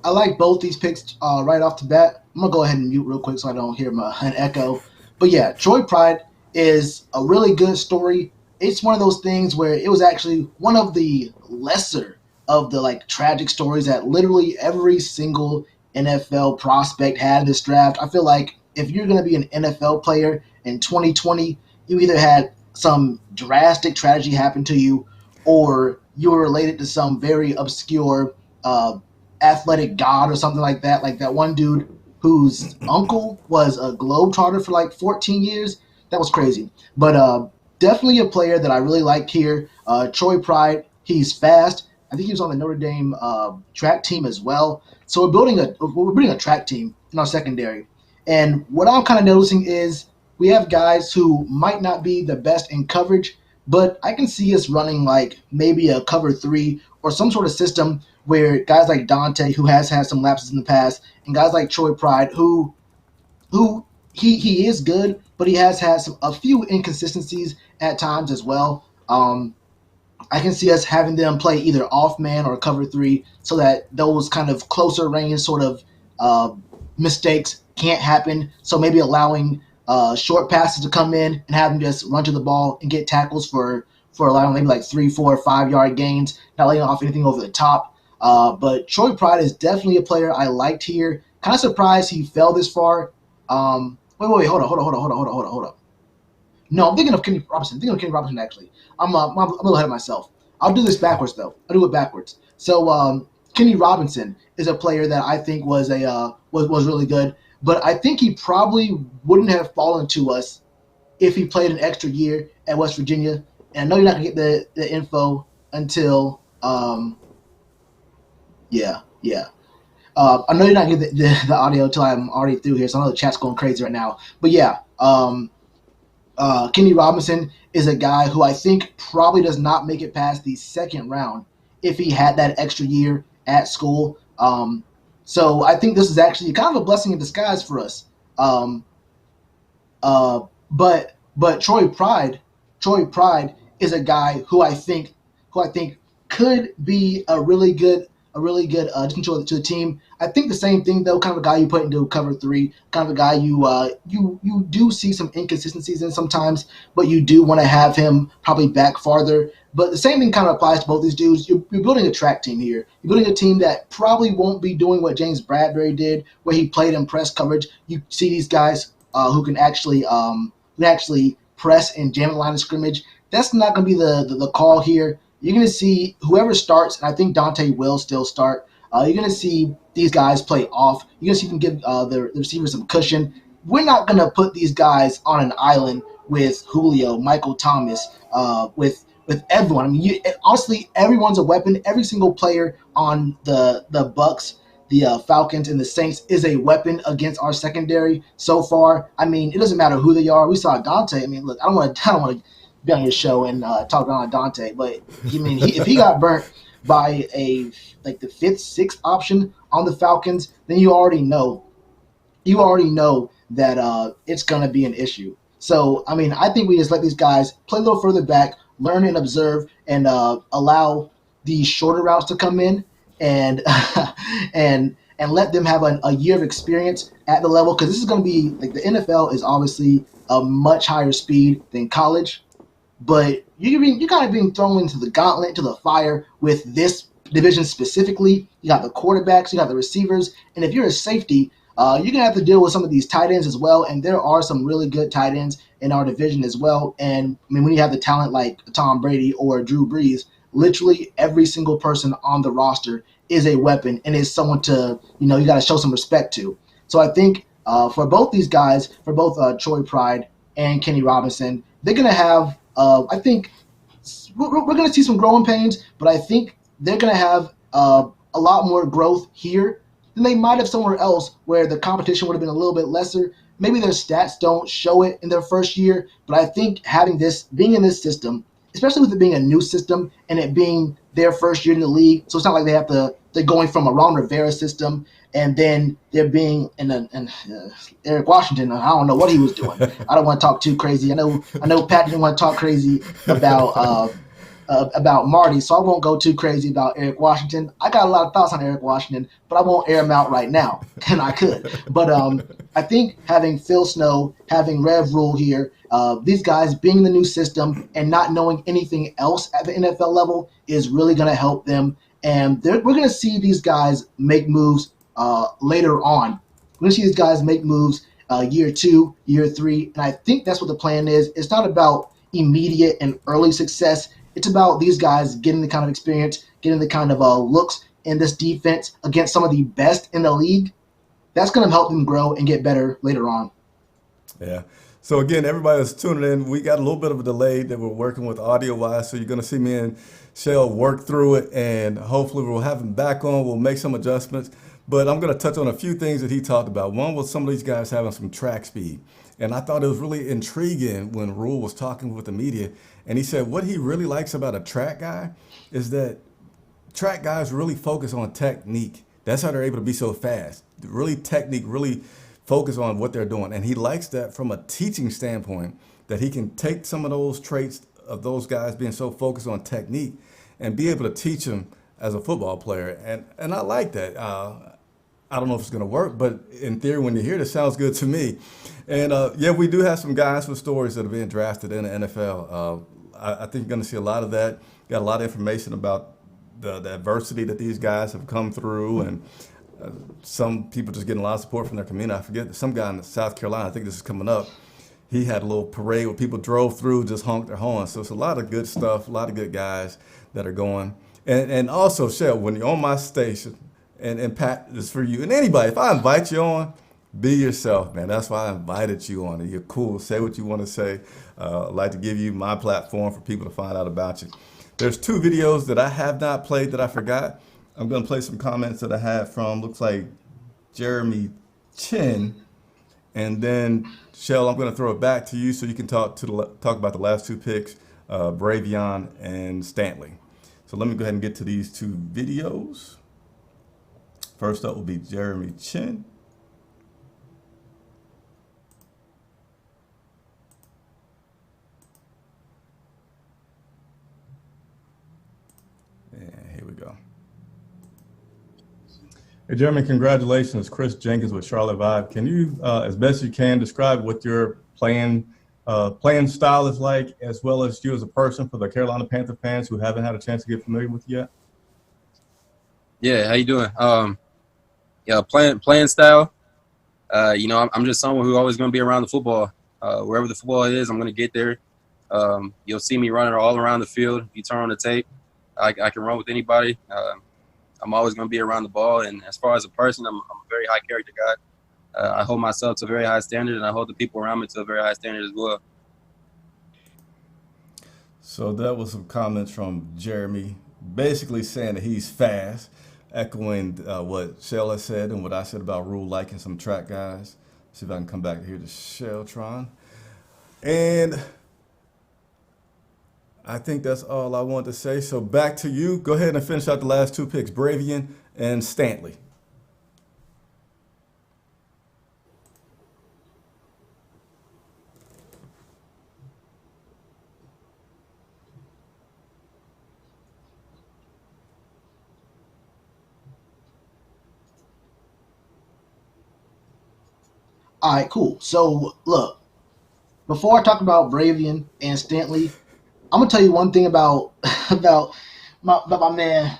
I like both these picks right off the bat. I'm going to go ahead and mute real quick so I don't hear an echo. But yeah, Troy Pride is a really good story. It's one of those things where it was actually one of the lesser of the like tragic stories that literally every single NFL prospect had in this draft. I feel like if you're going to be an NFL player in 2020, you either had some drastic tragedy happen to you, or you were related to some very obscure athletic god or something like that. Like that one dude whose uncle was a globetrotter for like 14 years. That was crazy. But definitely a player that I really like here. Troy Pride, he's fast. I think he was on the Notre Dame track team as well. So we're building a track team in our secondary. And what I'm kind of noticing is we have guys who might not be the best in coverage, but I can see us running like maybe a cover 3 or some sort of system where guys like Dante, who has had some lapses in the past, and guys like Troy Pride, who he is good, but he has had a few inconsistencies at times as well. I can see us having them play either off man or cover 3 so that those kind of closer range sort of mistakes can't happen. So maybe allowing short passes to come in and have them just run to the ball and get tackles for allowing maybe like 3, 4, 5 yard gains, not letting off anything over the top. But Troy Pride is definitely a player I liked here. Kind of surprised he fell this far. Wait, hold up. No, I'm thinking of Kenny Robinson, actually. I'm a little ahead of myself. I'll do this backwards, though. I'll do it backwards. So Kenny Robinson is a player that I think was really good, but I think he probably wouldn't have fallen to us if he played an extra year at West Virginia. And I know you're not going to get the info until I know you're not going to get the audio until I'm already through here, so I know the chat's going crazy right now. But yeah, Kenny Robinson is a guy who I think probably does not make it past the 2nd round if he had that extra year at school. So I think this is actually kind of a blessing in disguise for us. But Troy Pride is a guy who I think could be a really good addition to the team. I think the same thing though, kind of a guy you put into cover 3, kind of a guy you do see some inconsistencies in sometimes, but you do want to have him probably back farther. But the same thing kind of applies to both these dudes. You're building a track team here. You're building a team that probably won't be doing what James Bradbury did, where he played in press coverage. You see these guys who can actually press and jam the line of scrimmage. That's not going to be the call here. you're going to see whoever starts, and I think Dante will still start. You're going to see these guys play off. You're going to see them give the receivers some cushion. We're not going to put these guys on an island with Julio, Michael Thomas, with everyone. I mean, honestly, everyone's a weapon. Every single player on the Bucks, the Falcons, and the Saints is a weapon against our secondary so far. I mean, it doesn't matter who they are. We saw Dante. I mean, look, I don't want to be on your show and talk about Dante, but if he got burnt by the fifth, sixth option on the Falcons, then you already know that it's going to be an issue. So, I mean, I think we just let these guys play a little further back, learn and observe, and allow these shorter routes to come in and and let them have a year of experience at the level, because this is going to be like the NFL is obviously a much higher speed than college, but you're kind of being thrown into the gauntlet, into the fire with this division specifically. You got the quarterbacks, you got the receivers, and if you're a safety, you're going to have to deal with some of these tight ends as well, and there are some really good tight ends in our division as well. And I mean, when you have the talent like Tom Brady or Drew Brees, literally every single person on the roster is a weapon and is someone to, you got to show some respect to. So I think for both these guys, for both Troy Pride and Kenny Robinson, they're going to have, I think, we're going to see some growing pains, but I think they're going to have a lot more growth here than they might have somewhere else where the competition would have been a little bit lesser. Maybe their stats don't show it in their first year, but I think being in this system, especially with it being a new system and it being their first year in the league, so it's not like they're going from a Ron Rivera system and then they're being in Eric Washington. I don't know what he was doing. I don't want to talk too crazy. I know Pat didn't want to talk crazy about Marty, so I won't go too crazy about Eric Washington. I got a lot of thoughts on Eric Washington, but I won't air them out right now, and I could. But I think having Phil Snow, having Rev Rule here, these guys being in the new system and not knowing anything else at the NFL level is really going to help them. And we're going to see these guys make moves later on. We're going to see these guys make moves year 2, year 3, and I think that's what the plan is. It's not about immediate and early success. It's about these guys getting the kind of experience, getting the kind of looks in this defense against some of the best in the league. That's going to help them grow and get better later on. Yeah. So again, everybody that's tuning in, we got a little bit of a delay that we're working with audio-wise, so you're going to see me and Shell work through it, and hopefully we'll have him back on. We'll make some adjustments, but I'm going to touch on a few things that he talked about. One was some of these guys having some track speed, and I thought it was really intriguing when Rule was talking with the media, and he said what he really likes about a track guy is that track guys really focus on technique. That's how they're able to be so fast. Really technique, really focus on what they're doing. And he likes that from a teaching standpoint, that he can take some of those traits of those guys being so focused on technique and be able to teach them as a football player. And I like that. I don't know if it's going to work, but in theory, when you hear it, it sounds good to me. And yeah, we do have some guys with stories that are being drafted in the NFL. I think you're going to see a lot of that. Got a lot of information about the adversity that these guys have come through, and some people just getting a lot of support from their community. I forget, some guy in South Carolina, I think this is coming up, he had a little parade where people drove through, just honked their horns. So it's a lot of good stuff, a lot of good guys that are going. And also, Shell, when you're on my station, and Pat, this is for you, and anybody, if I invite you on, be yourself, man. That's why I invited you on. You're cool. Say what you want to say. I'd like to give you my platform for people to find out about you. There's 2 videos that I have not played that I forgot. I'm going to play some comments that I had from, looks like, Jeremy Chinn. And then, Shell, I'm going to throw it back to you so you can talk about the last 2 picks, Bravion and Stanley. So let me go ahead and get to these 2 videos. First up will be Jeremy Chinn. And here we go. Hey, Jeremy, congratulations. Chris Jenkins with Charlotte Vibe. Can you, as best you can, describe what your playing style is like, as well as you as a person, for the Carolina Panther fans who haven't had a chance to get familiar with you yet? Yeah, how you doing? Yeah, playing style. I'm just someone who's always going to be around the football. Wherever the football is, I'm going to get there. You'll see me running all around the field. You turn on the tape. I can run with anybody. I'm always going to be around the ball. And as far as a person, I'm a very high character guy. I hold myself to a very high standard, and I hold the people around me to a very high standard as well. So that was some comments from Jeremy, basically saying that he's fast, echoing what Shell has said and what I said about Rule liking some track guys. See if I can come back here to Shelltron. And I think that's all I want to say. So back to you. Go ahead and finish out the last two picks, Bravian and Stanley. All right, cool. So look, before I talk about Bravian and Stanley, I'm gonna tell you one thing about about my man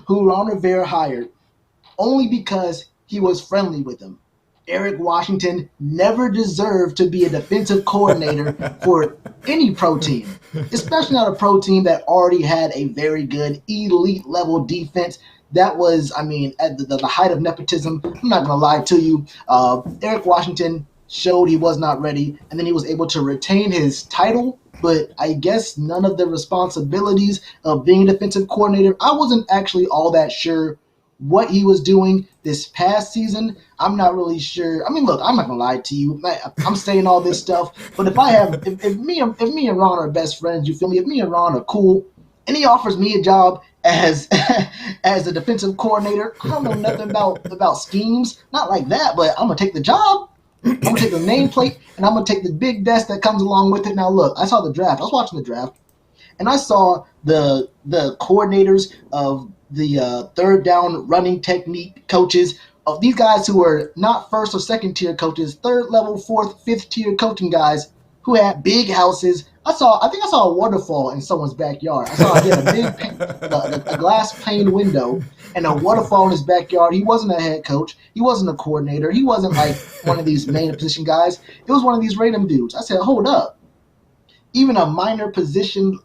who Ron Rivera hired only because he was friendly with him. Eric Washington never deserved to be a defensive coordinator for any pro team, especially not a pro team that already had a very good elite level defense. That was, I mean, at the height of nepotism. I'm not going to lie to you. Eric Washington showed he was not ready, and then he was able to retain his title, but I guess none of the responsibilities of being a defensive coordinator. I wasn't actually all that sure what he was doing this past season. I'm not really sure. I mean, look, I'm not gonna lie to you. I'm saying all this stuff, but if me and Ron are best friends, you feel me? If me and Ron are cool, and he offers me a job as as a defensive coordinator, I don't know nothing about schemes, not like that, but I'm gonna take the job. I'm gonna take the nameplate, and I'm gonna take the big desk that comes along with it. Now, look, I saw the draft. I was watching the draft, and I saw the coordinators of the third down running technique coaches of these guys who were not first or second tier coaches, third level, fourth, fifth tier coaching guys who had big houses. I think I saw a waterfall in someone's backyard. I saw a big a glass pane window and a waterfall in his backyard. He wasn't a head coach. He wasn't a coordinator. He wasn't like one of these main position guys. It was one of these random dudes. I said, hold up. Even a minor position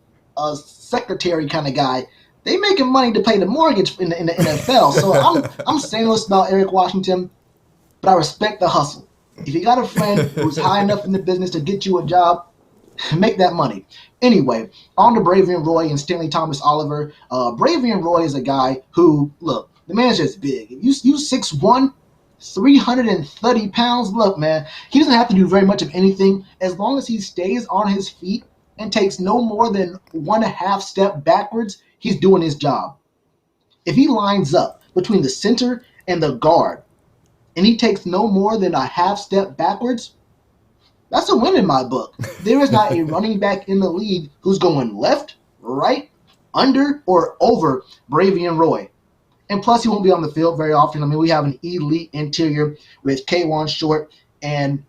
secretary kind of guy, they making money to pay the mortgage in the NFL. So I'm sayingless about Eric Washington, but I respect the hustle. If you got a friend who's high enough in the business to get you a job, make that money. Anyway, on to Bravian Roy and Stanley Thomas Oliver. Bravian Roy is a guy who, look, the man's just big. You 6'1", 330 pounds. Look, man, he doesn't have to do very much of anything as long as he stays on his feet and takes no more than 1.5 step backwards. He's doing his job. If he lines up between the center and the guard and he takes no more than a half step backwards, that's a win in my book. There is not a running back in the league who's going left, right, under, or over Bravian Roy. And plus, he won't be on the field very often. I mean, we have an elite interior with K'Wan Short and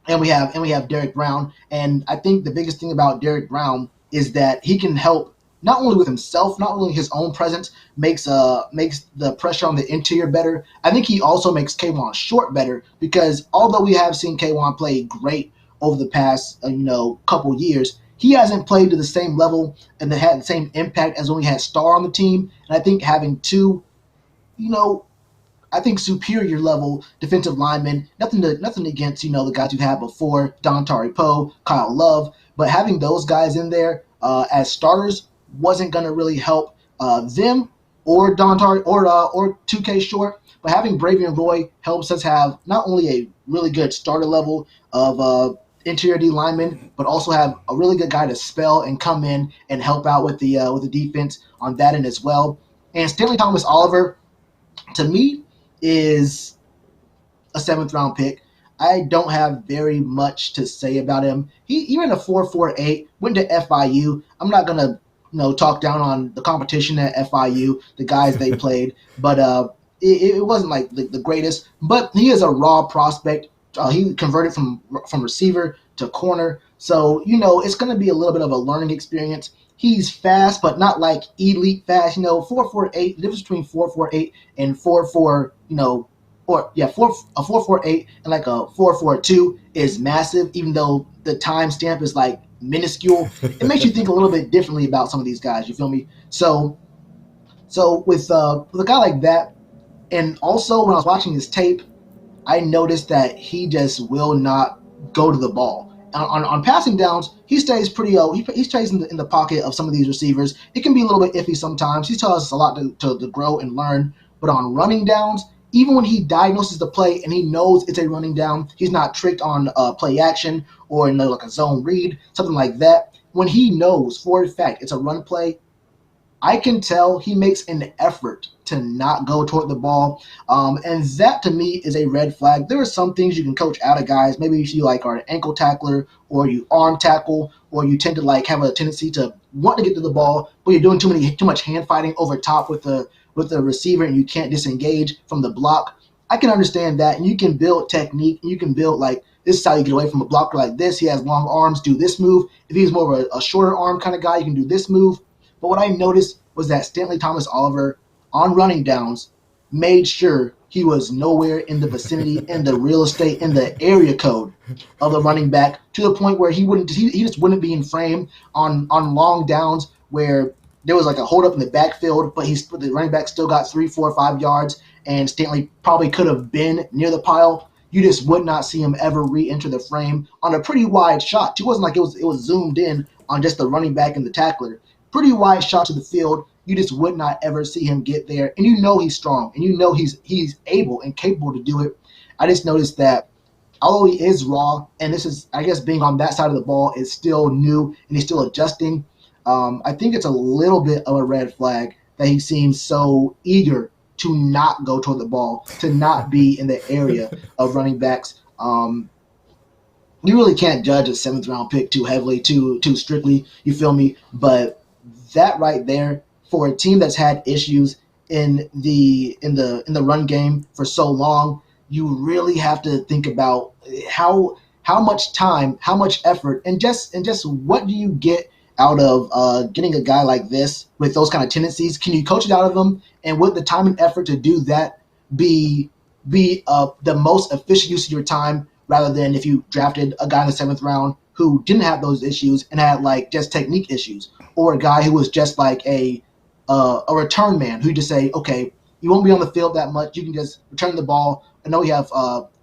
we have Derek Brown. And I think the biggest thing about Derek Brown is that he can help not only with himself, not only his own presence makes the pressure on the interior better. I think he also makes K'Wan Short better because although we have seen K'Wan play great over the past couple years, he hasn't played to the same level and that had the same impact as when we had Star on the team. And I think having two, superior level defensive linemen, nothing against, the guys we've had before, Dontari Poe, Kyle Love, but having those guys in there as starters wasn't going to really help them or Dontari or 2K Short, but having Bravian Roy helps us have not only a really good starter level of interior D lineman, but also have a really good guy to spell and come in and help out with the defense on that end as well. And Stanley Thomas Oliver, to me, is a 7th round pick. I don't have very much to say about him. He ran a 4.48, went to FIU. I'm not gonna talk down on the competition at FIU, the guys they played, but it wasn't like the greatest. But he is a raw prospect. He converted from receiver to corner, so it's going to be a little bit of a learning experience. He's fast, but not like elite fast. 4.48. The difference between 4.48 and 4.4, a 4.48 and like a 4.42 is massive. Even though the timestamp is like minuscule. It makes you think a little bit differently about some of these guys. You feel me? So with a guy like that, and also when I was watching his tape, I noticed that he just will not go to the ball. On passing downs, he stays pretty. He stays in the pocket of some of these receivers. It can be a little bit iffy sometimes. He tells us a lot to grow and learn. But on running downs, even when he diagnoses the play and he knows it's a running down, he's not tricked on play action or in like a zone read, something like that. When he knows for a fact it's a run play, I can tell he makes an effort to not go toward the ball. And that to me is a red flag. There are some things you can coach out of guys. Maybe you like are an ankle tackler or you arm tackle or you tend to like have a tendency to want to get to the ball, but you're doing too much hand fighting over top with the receiver and you can't disengage from the block. I can understand that, and you can build technique. You can build like this is how you get away from a blocker like this. He has long arms, do this move. If he's more of a shorter arm kind of guy, you can do this move. But what I noticed was that Stanley Thomas Oliver, on running downs, made sure he was nowhere in the vicinity, in the real estate, in the area code of the running back, to the point where he just wouldn't be in frame on long downs where there was like a hold up in the backfield, but the running back still got 3, 4, 5 yards, and Stanley probably could have been near the pile. You just would not see him ever re-enter the frame on a pretty wide shot. It wasn't like it was zoomed in on just the running back and the tackler. Pretty wide shot to the field. You just would not ever see him get there. And you know he's strong. And you know he's able and capable to do it. I just noticed that although he is raw, and this is, I guess, being on that side of the ball is still new and he's still adjusting, I think it's a little bit of a red flag that he seems so eager to not go toward the ball, to not be in the area of running backs. You really can't judge a 7th-round pick too heavily, too strictly. You feel me? But that right there, for a team that's had issues in the run game for so long, you really have to think about how much time, how much effort, and just what do you get out of getting a guy like this with those kind of tendencies? Can you coach it out of him? And would the time and effort to do that be the most efficient use of your time, rather than if you drafted a guy in the 7th round who didn't have those issues and had like just technique issues, or a guy who was just like a return man who just say, okay, you won't be on the field that much, you can just return the ball. I know you have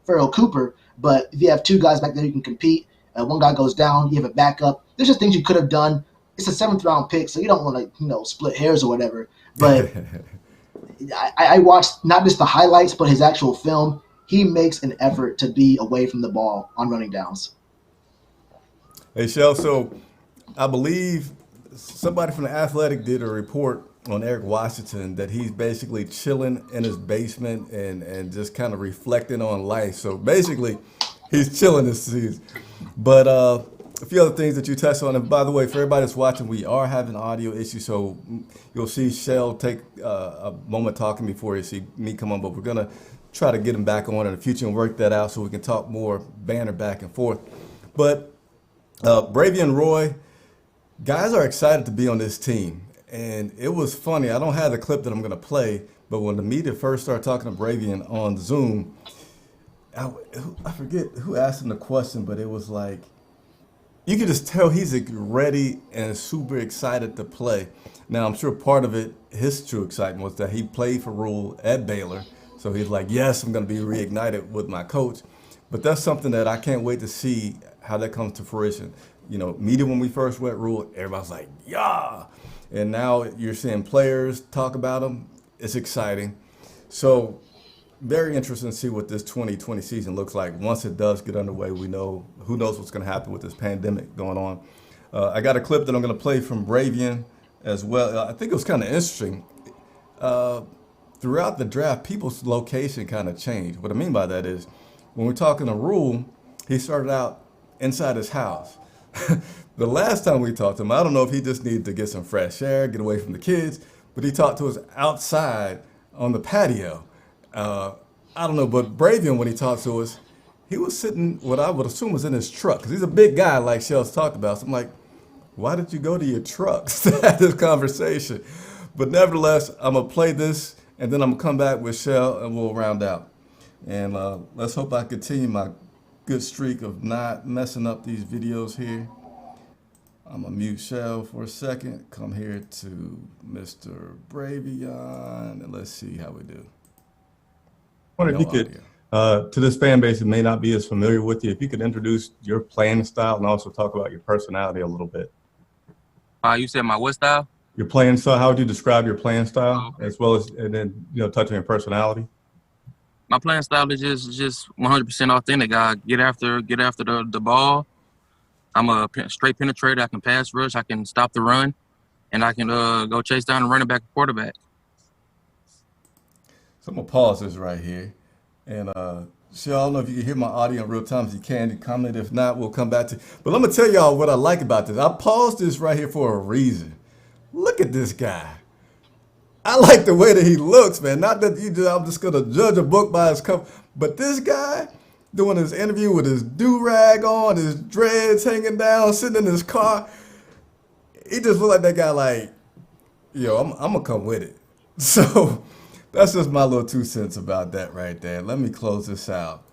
Farrell Cooper, but if you have 2 guys back there, you can compete. One guy goes down, you have a backup. There's just things you could have done. It's a 7th-round pick, so you don't want to split hairs or whatever. But I watched not just the highlights, but his actual film. He makes an effort to be away from the ball on running downs. Hey, Shell, so I believe somebody from The Athletic did a report on Eric Washington that he's basically chilling in his basement and just kind of reflecting on life. So basically, he's chilling this season. But a few other things that you touched on. And by the way, for everybody that's watching, we are having audio issues. So you'll see Shell take a moment talking before you see me come on. But we're going to try to get him back on in the future and work that out so we can talk more banter back and forth. But Bravion Roy, guys are excited to be on this team. And it was funny. I don't have the clip that I'm going to play, but when the media first started talking to Bravion on Zoom, I forget who asked him the question, but it was like, you could just tell he's ready and super excited to play. Now, I'm sure part of it, his true excitement was that he played for Rule at Baylor. So he's like, yes, I'm going to be reignited with my coach. But that's something that I can't wait to see how that comes to fruition. Media when we first went Rule, everybody's like, yeah. And now you're seeing players talk about him. It's exciting. So very interesting to see what this 2020 season looks like. Once it does get underway, we know who knows what's going to happen with this pandemic going on. I got a clip that I'm going to play from Bravion as well. I think it was kind of interesting. Throughout the draft, people's location kind of changed. What I mean by that is when we're talking to Rule, he started out inside his house. The last time we talked to him, I don't know if he just needed to get some fresh air, get away from the kids, but he talked to us outside on the patio. I don't know, but Bravion, when he talked to us, he was sitting, what I would assume was in his truck, because he's a big guy like Shell's talked about. So I'm like, why did you go to your truck to have this conversation? But nevertheless, I'm going to play this, and then I'm going to come back with Shell, and we'll round out. And let's hope I continue my good streak of not messing up these videos here. I'm going to mute Shell for a second. Come here to Mr. Bravion, and let's see how we do. I wonder if you could, to this fan base who may not be as familiar with you, if you could introduce your playing style and also talk about your personality a little bit. You said my what style? Your playing style. How would you describe your playing style, as well as, and then touch on your personality? My playing style is just 100% authentic. I get after the ball. I'm a straight penetrator. I can pass rush. I can stop the run, and I can go chase down the running back and quarterback. So I'm gonna pause this right here, and Shell, I don't know if you can hear my audio in real time. If you can, you comment. If not, we'll come back to. But I'm gonna tell y'all what I like about this. I paused this right here for a reason. Look at this guy. I like the way that he looks, man. Not that I'm just gonna judge a book by its cover, but this guy doing his interview with his do-rag on, his dreads hanging down, sitting in his car. He just looked like that guy. Like, yo, I'm gonna come with it. So that's just my little 2 cents about that right there. Let me close this out.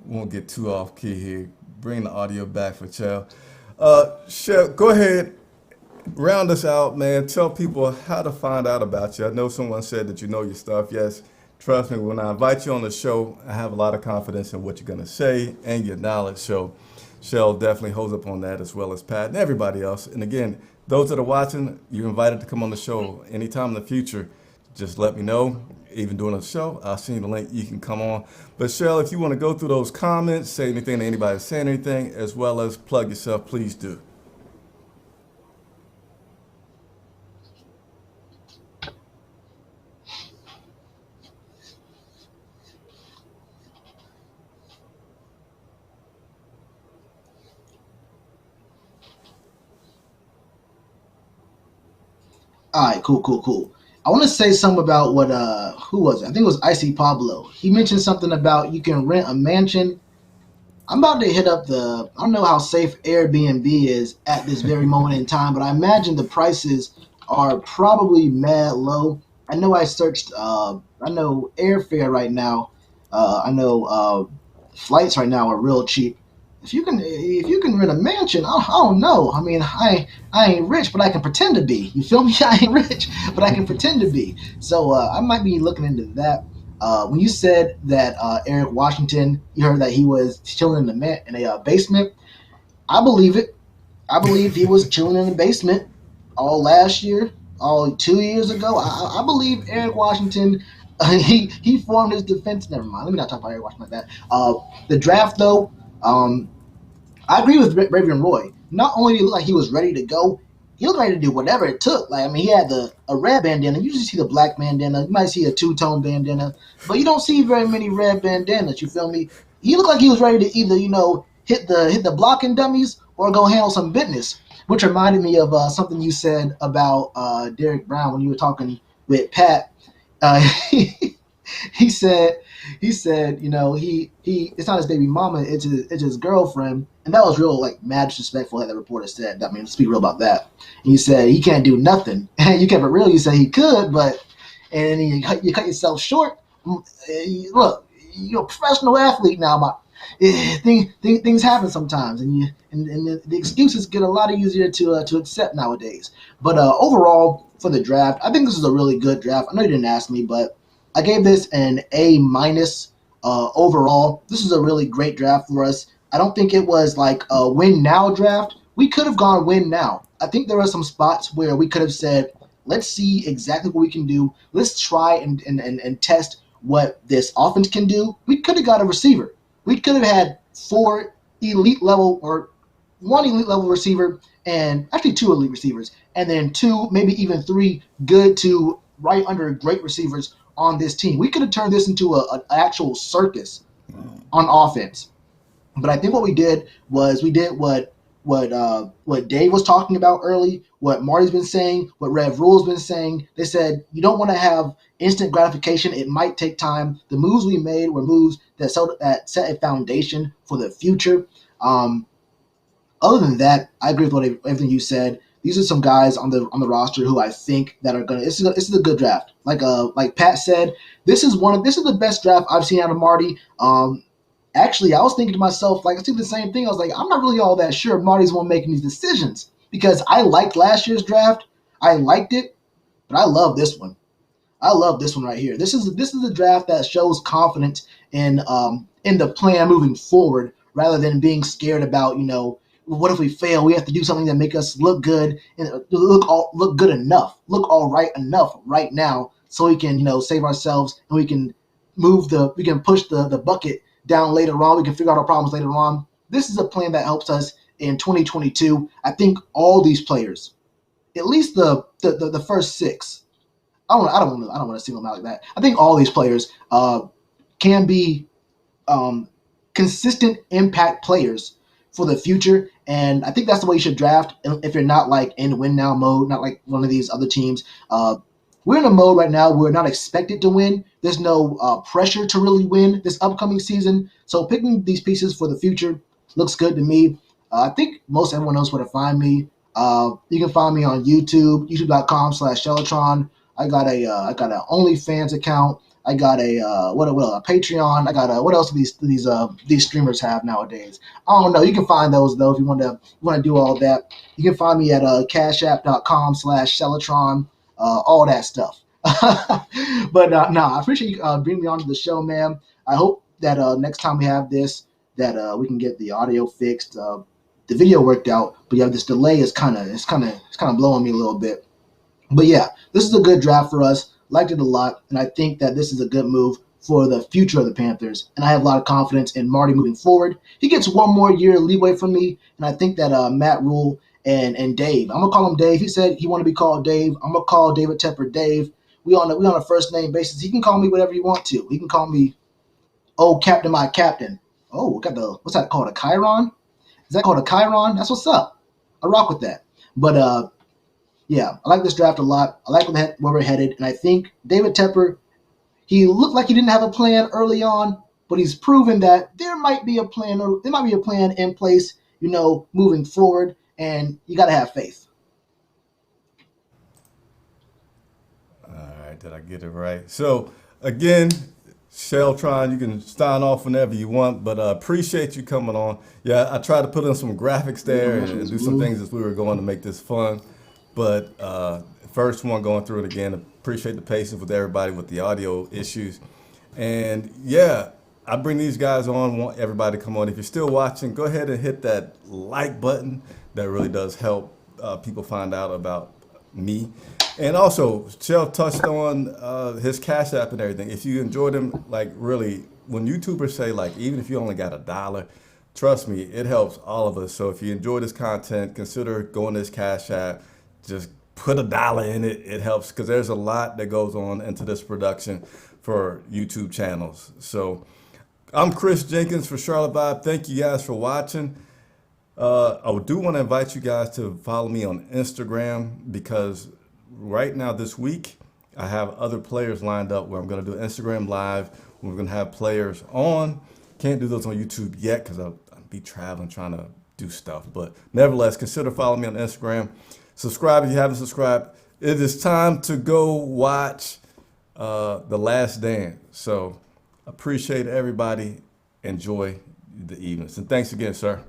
Won't get too off key here. Bring the audio back for Shell. Shell, go ahead. Round us out, man. Tell people how to find out about you. I know someone said that you know your stuff. Yes, trust me, when I invite you on the show, I have a lot of confidence in what you're going to say and your knowledge. So Shell definitely holds up on that, as well as Pat and everybody else. And again, those that are watching, you're invited to come on the show anytime in the future. Just let me know. Even during the show, I'll send you the link. You can come on. But Shell, if you want to go through those comments, say anything to anybody saying anything, as well as plug yourself, please do. All right, cool. I want to say something about what who was it? I think it was Icy Pablo. He mentioned something about you can rent a mansion. I'm about to hit up I don't know how safe Airbnb is at this very moment in time, but I imagine the prices are probably mad low. I know I searched, I know airfare right now, I know flights right now are real cheap. If you can rent a mansion, I don't know. I mean, I ain't rich, but I can pretend to be. You feel me? I ain't rich, but I can pretend to be. So I might be looking into that. When you said that Eric Washington, you heard that he was chilling in a basement. I believe it. I believe he was chilling in the basement all last year, all 2 years ago. I believe Eric Washington. He formed his defense. Never mind. Let me not talk about Eric Washington like that. The draft, though. I agree with Bravion Roy. Not only did he look like he was ready to go, he was ready to do whatever it took. Like, I mean, he had a red bandana. You usually see the black bandana. You might see a two-tone bandana, but you don't see very many red bandanas. You feel me? He looked like he was ready to either, hit the blocking dummies or go handle some business, which reminded me of something you said about Derek Brown when you were talking with Pat. He said, he it's not his baby mama, it's his girlfriend, and that was real mad disrespectful. That reporter said. I mean, let's be real about that. And he said he can't do nothing, and you kept it real. You said he could, but and you cut yourself short. Look, you're a professional athlete now, things happen sometimes, and the excuses get a lot easier to accept nowadays. But overall, for the draft, I think this is a really good draft. I know you didn't ask me, but I gave this an A-. Overall. This is a really great draft for us. I don't think it was like a win now draft. We could have gone win now. I think there are some spots where we could have said, let's see exactly what we can do. Let's try and test what this offense can do. We could have got a receiver. We could have had 4 elite level or 1 elite level receiver, and actually 2 elite receivers, and then 2, maybe even 3 good to right under great receivers on this team. We could have turned this into an actual circus on offense. But I think what we did was we did what Dave was talking about early, what Marty's been saying, what Rev Rule's been saying. They said you don't want to have instant gratification. It might take time. The moves we made were moves that set a foundation for the future. Other than that, I agree with everything you said. These are some guys on the roster who I think that are gonna. This is a good draft. Like Pat said, this is the best draft I've seen out of Marty. Actually, I was thinking to myself, I was thinking the same thing. I was like, I'm not really all that sure Marty's one making these decisions. because I liked last year's draft. I liked it, but I love this one. I love this one right here. This is a draft that shows confidence in the plan moving forward, rather than being scared about, what if we fail? We have to do something that make us look good and look good enough, look all right enough right now, so we can save ourselves, and we can push the bucket down later on. We can figure out our problems later on. This is a plan that helps us in 2022. I think all these players, at least the first six. I don't want to single them out like that. I think all these players can be consistent impact players for the future, and I think that's the way you should draft. If you're not like in win now mode, not like one of these other teams. We're in a mode right now where we're not expected to win. There's no pressure to really win this upcoming season. So picking these pieces for the future looks good to me. I think most everyone knows where to find me. You can find me on YouTube, youtube.com/Shellatron. I got an OnlyFans account. I got a Patreon. I got what else do these streamers have nowadays? I don't know. You can find those though if you want to do all that. You can find me at cashapp.com/Shellatron. All that stuff. But I appreciate you bringing me onto the show, man. I hope that next time we have this, that we can get the audio fixed, the video worked out. But yeah, this delay is kind of blowing me a little bit. But yeah, this is a good draft for us. Liked it a lot, and I think that this is a good move for the future of the Panthers. And I have a lot of confidence in Marty moving forward. He gets one more year leeway from me, and I think that Matt Rule and Dave, I'm gonna call him Dave. He said he wanted to be called Dave. I'm gonna call David Tepper Dave. We on a first name basis. He can call me whatever you want to. He can call me, Captain, my captain. Oh, we got what's that called? A Chiron? Is that called a Chiron? That's what's up. I rock with that. But yeah, I like this draft a lot. I like where we're headed, and I think David Tepper, he looked like he didn't have a plan early on, but he's proven that there might be a plan. There might be a plan in place, moving forward, and you got to have faith. All right, did I get it right? So again, Sheltron, you can sign off whenever you want, but appreciate you coming on. Yeah, I tried to put in some graphics there and do some things as we were going to make this fun. But first one going through it again, appreciate the patience with everybody with the audio issues. And yeah, I bring these guys on, want everybody to come on. If you're still watching, go ahead and hit that like button. That really does help people find out about me. And also, Shell touched on his Cash App and everything. If you enjoyed him, like really, when YouTubers say like, even if you only got $1, trust me, it helps all of us. So if you enjoy this content, consider going to his Cash App. Just put $1 in it. It helps because there's a lot that goes on into this production for YouTube channels. So I'm Chris Jenkins for Charlotte Vibe. Thank you guys for watching. I do want to invite you guys to follow me on Instagram, because right now this week I have other players lined up where I'm going to do Instagram Live. We're going to have players on. Can't do those on YouTube yet because I'll be traveling trying to do stuff. But nevertheless, consider following me on Instagram. Subscribe if you haven't subscribed. It is time to go watch The Last Dance. So appreciate everybody. Enjoy the evenings. And thanks again, sir.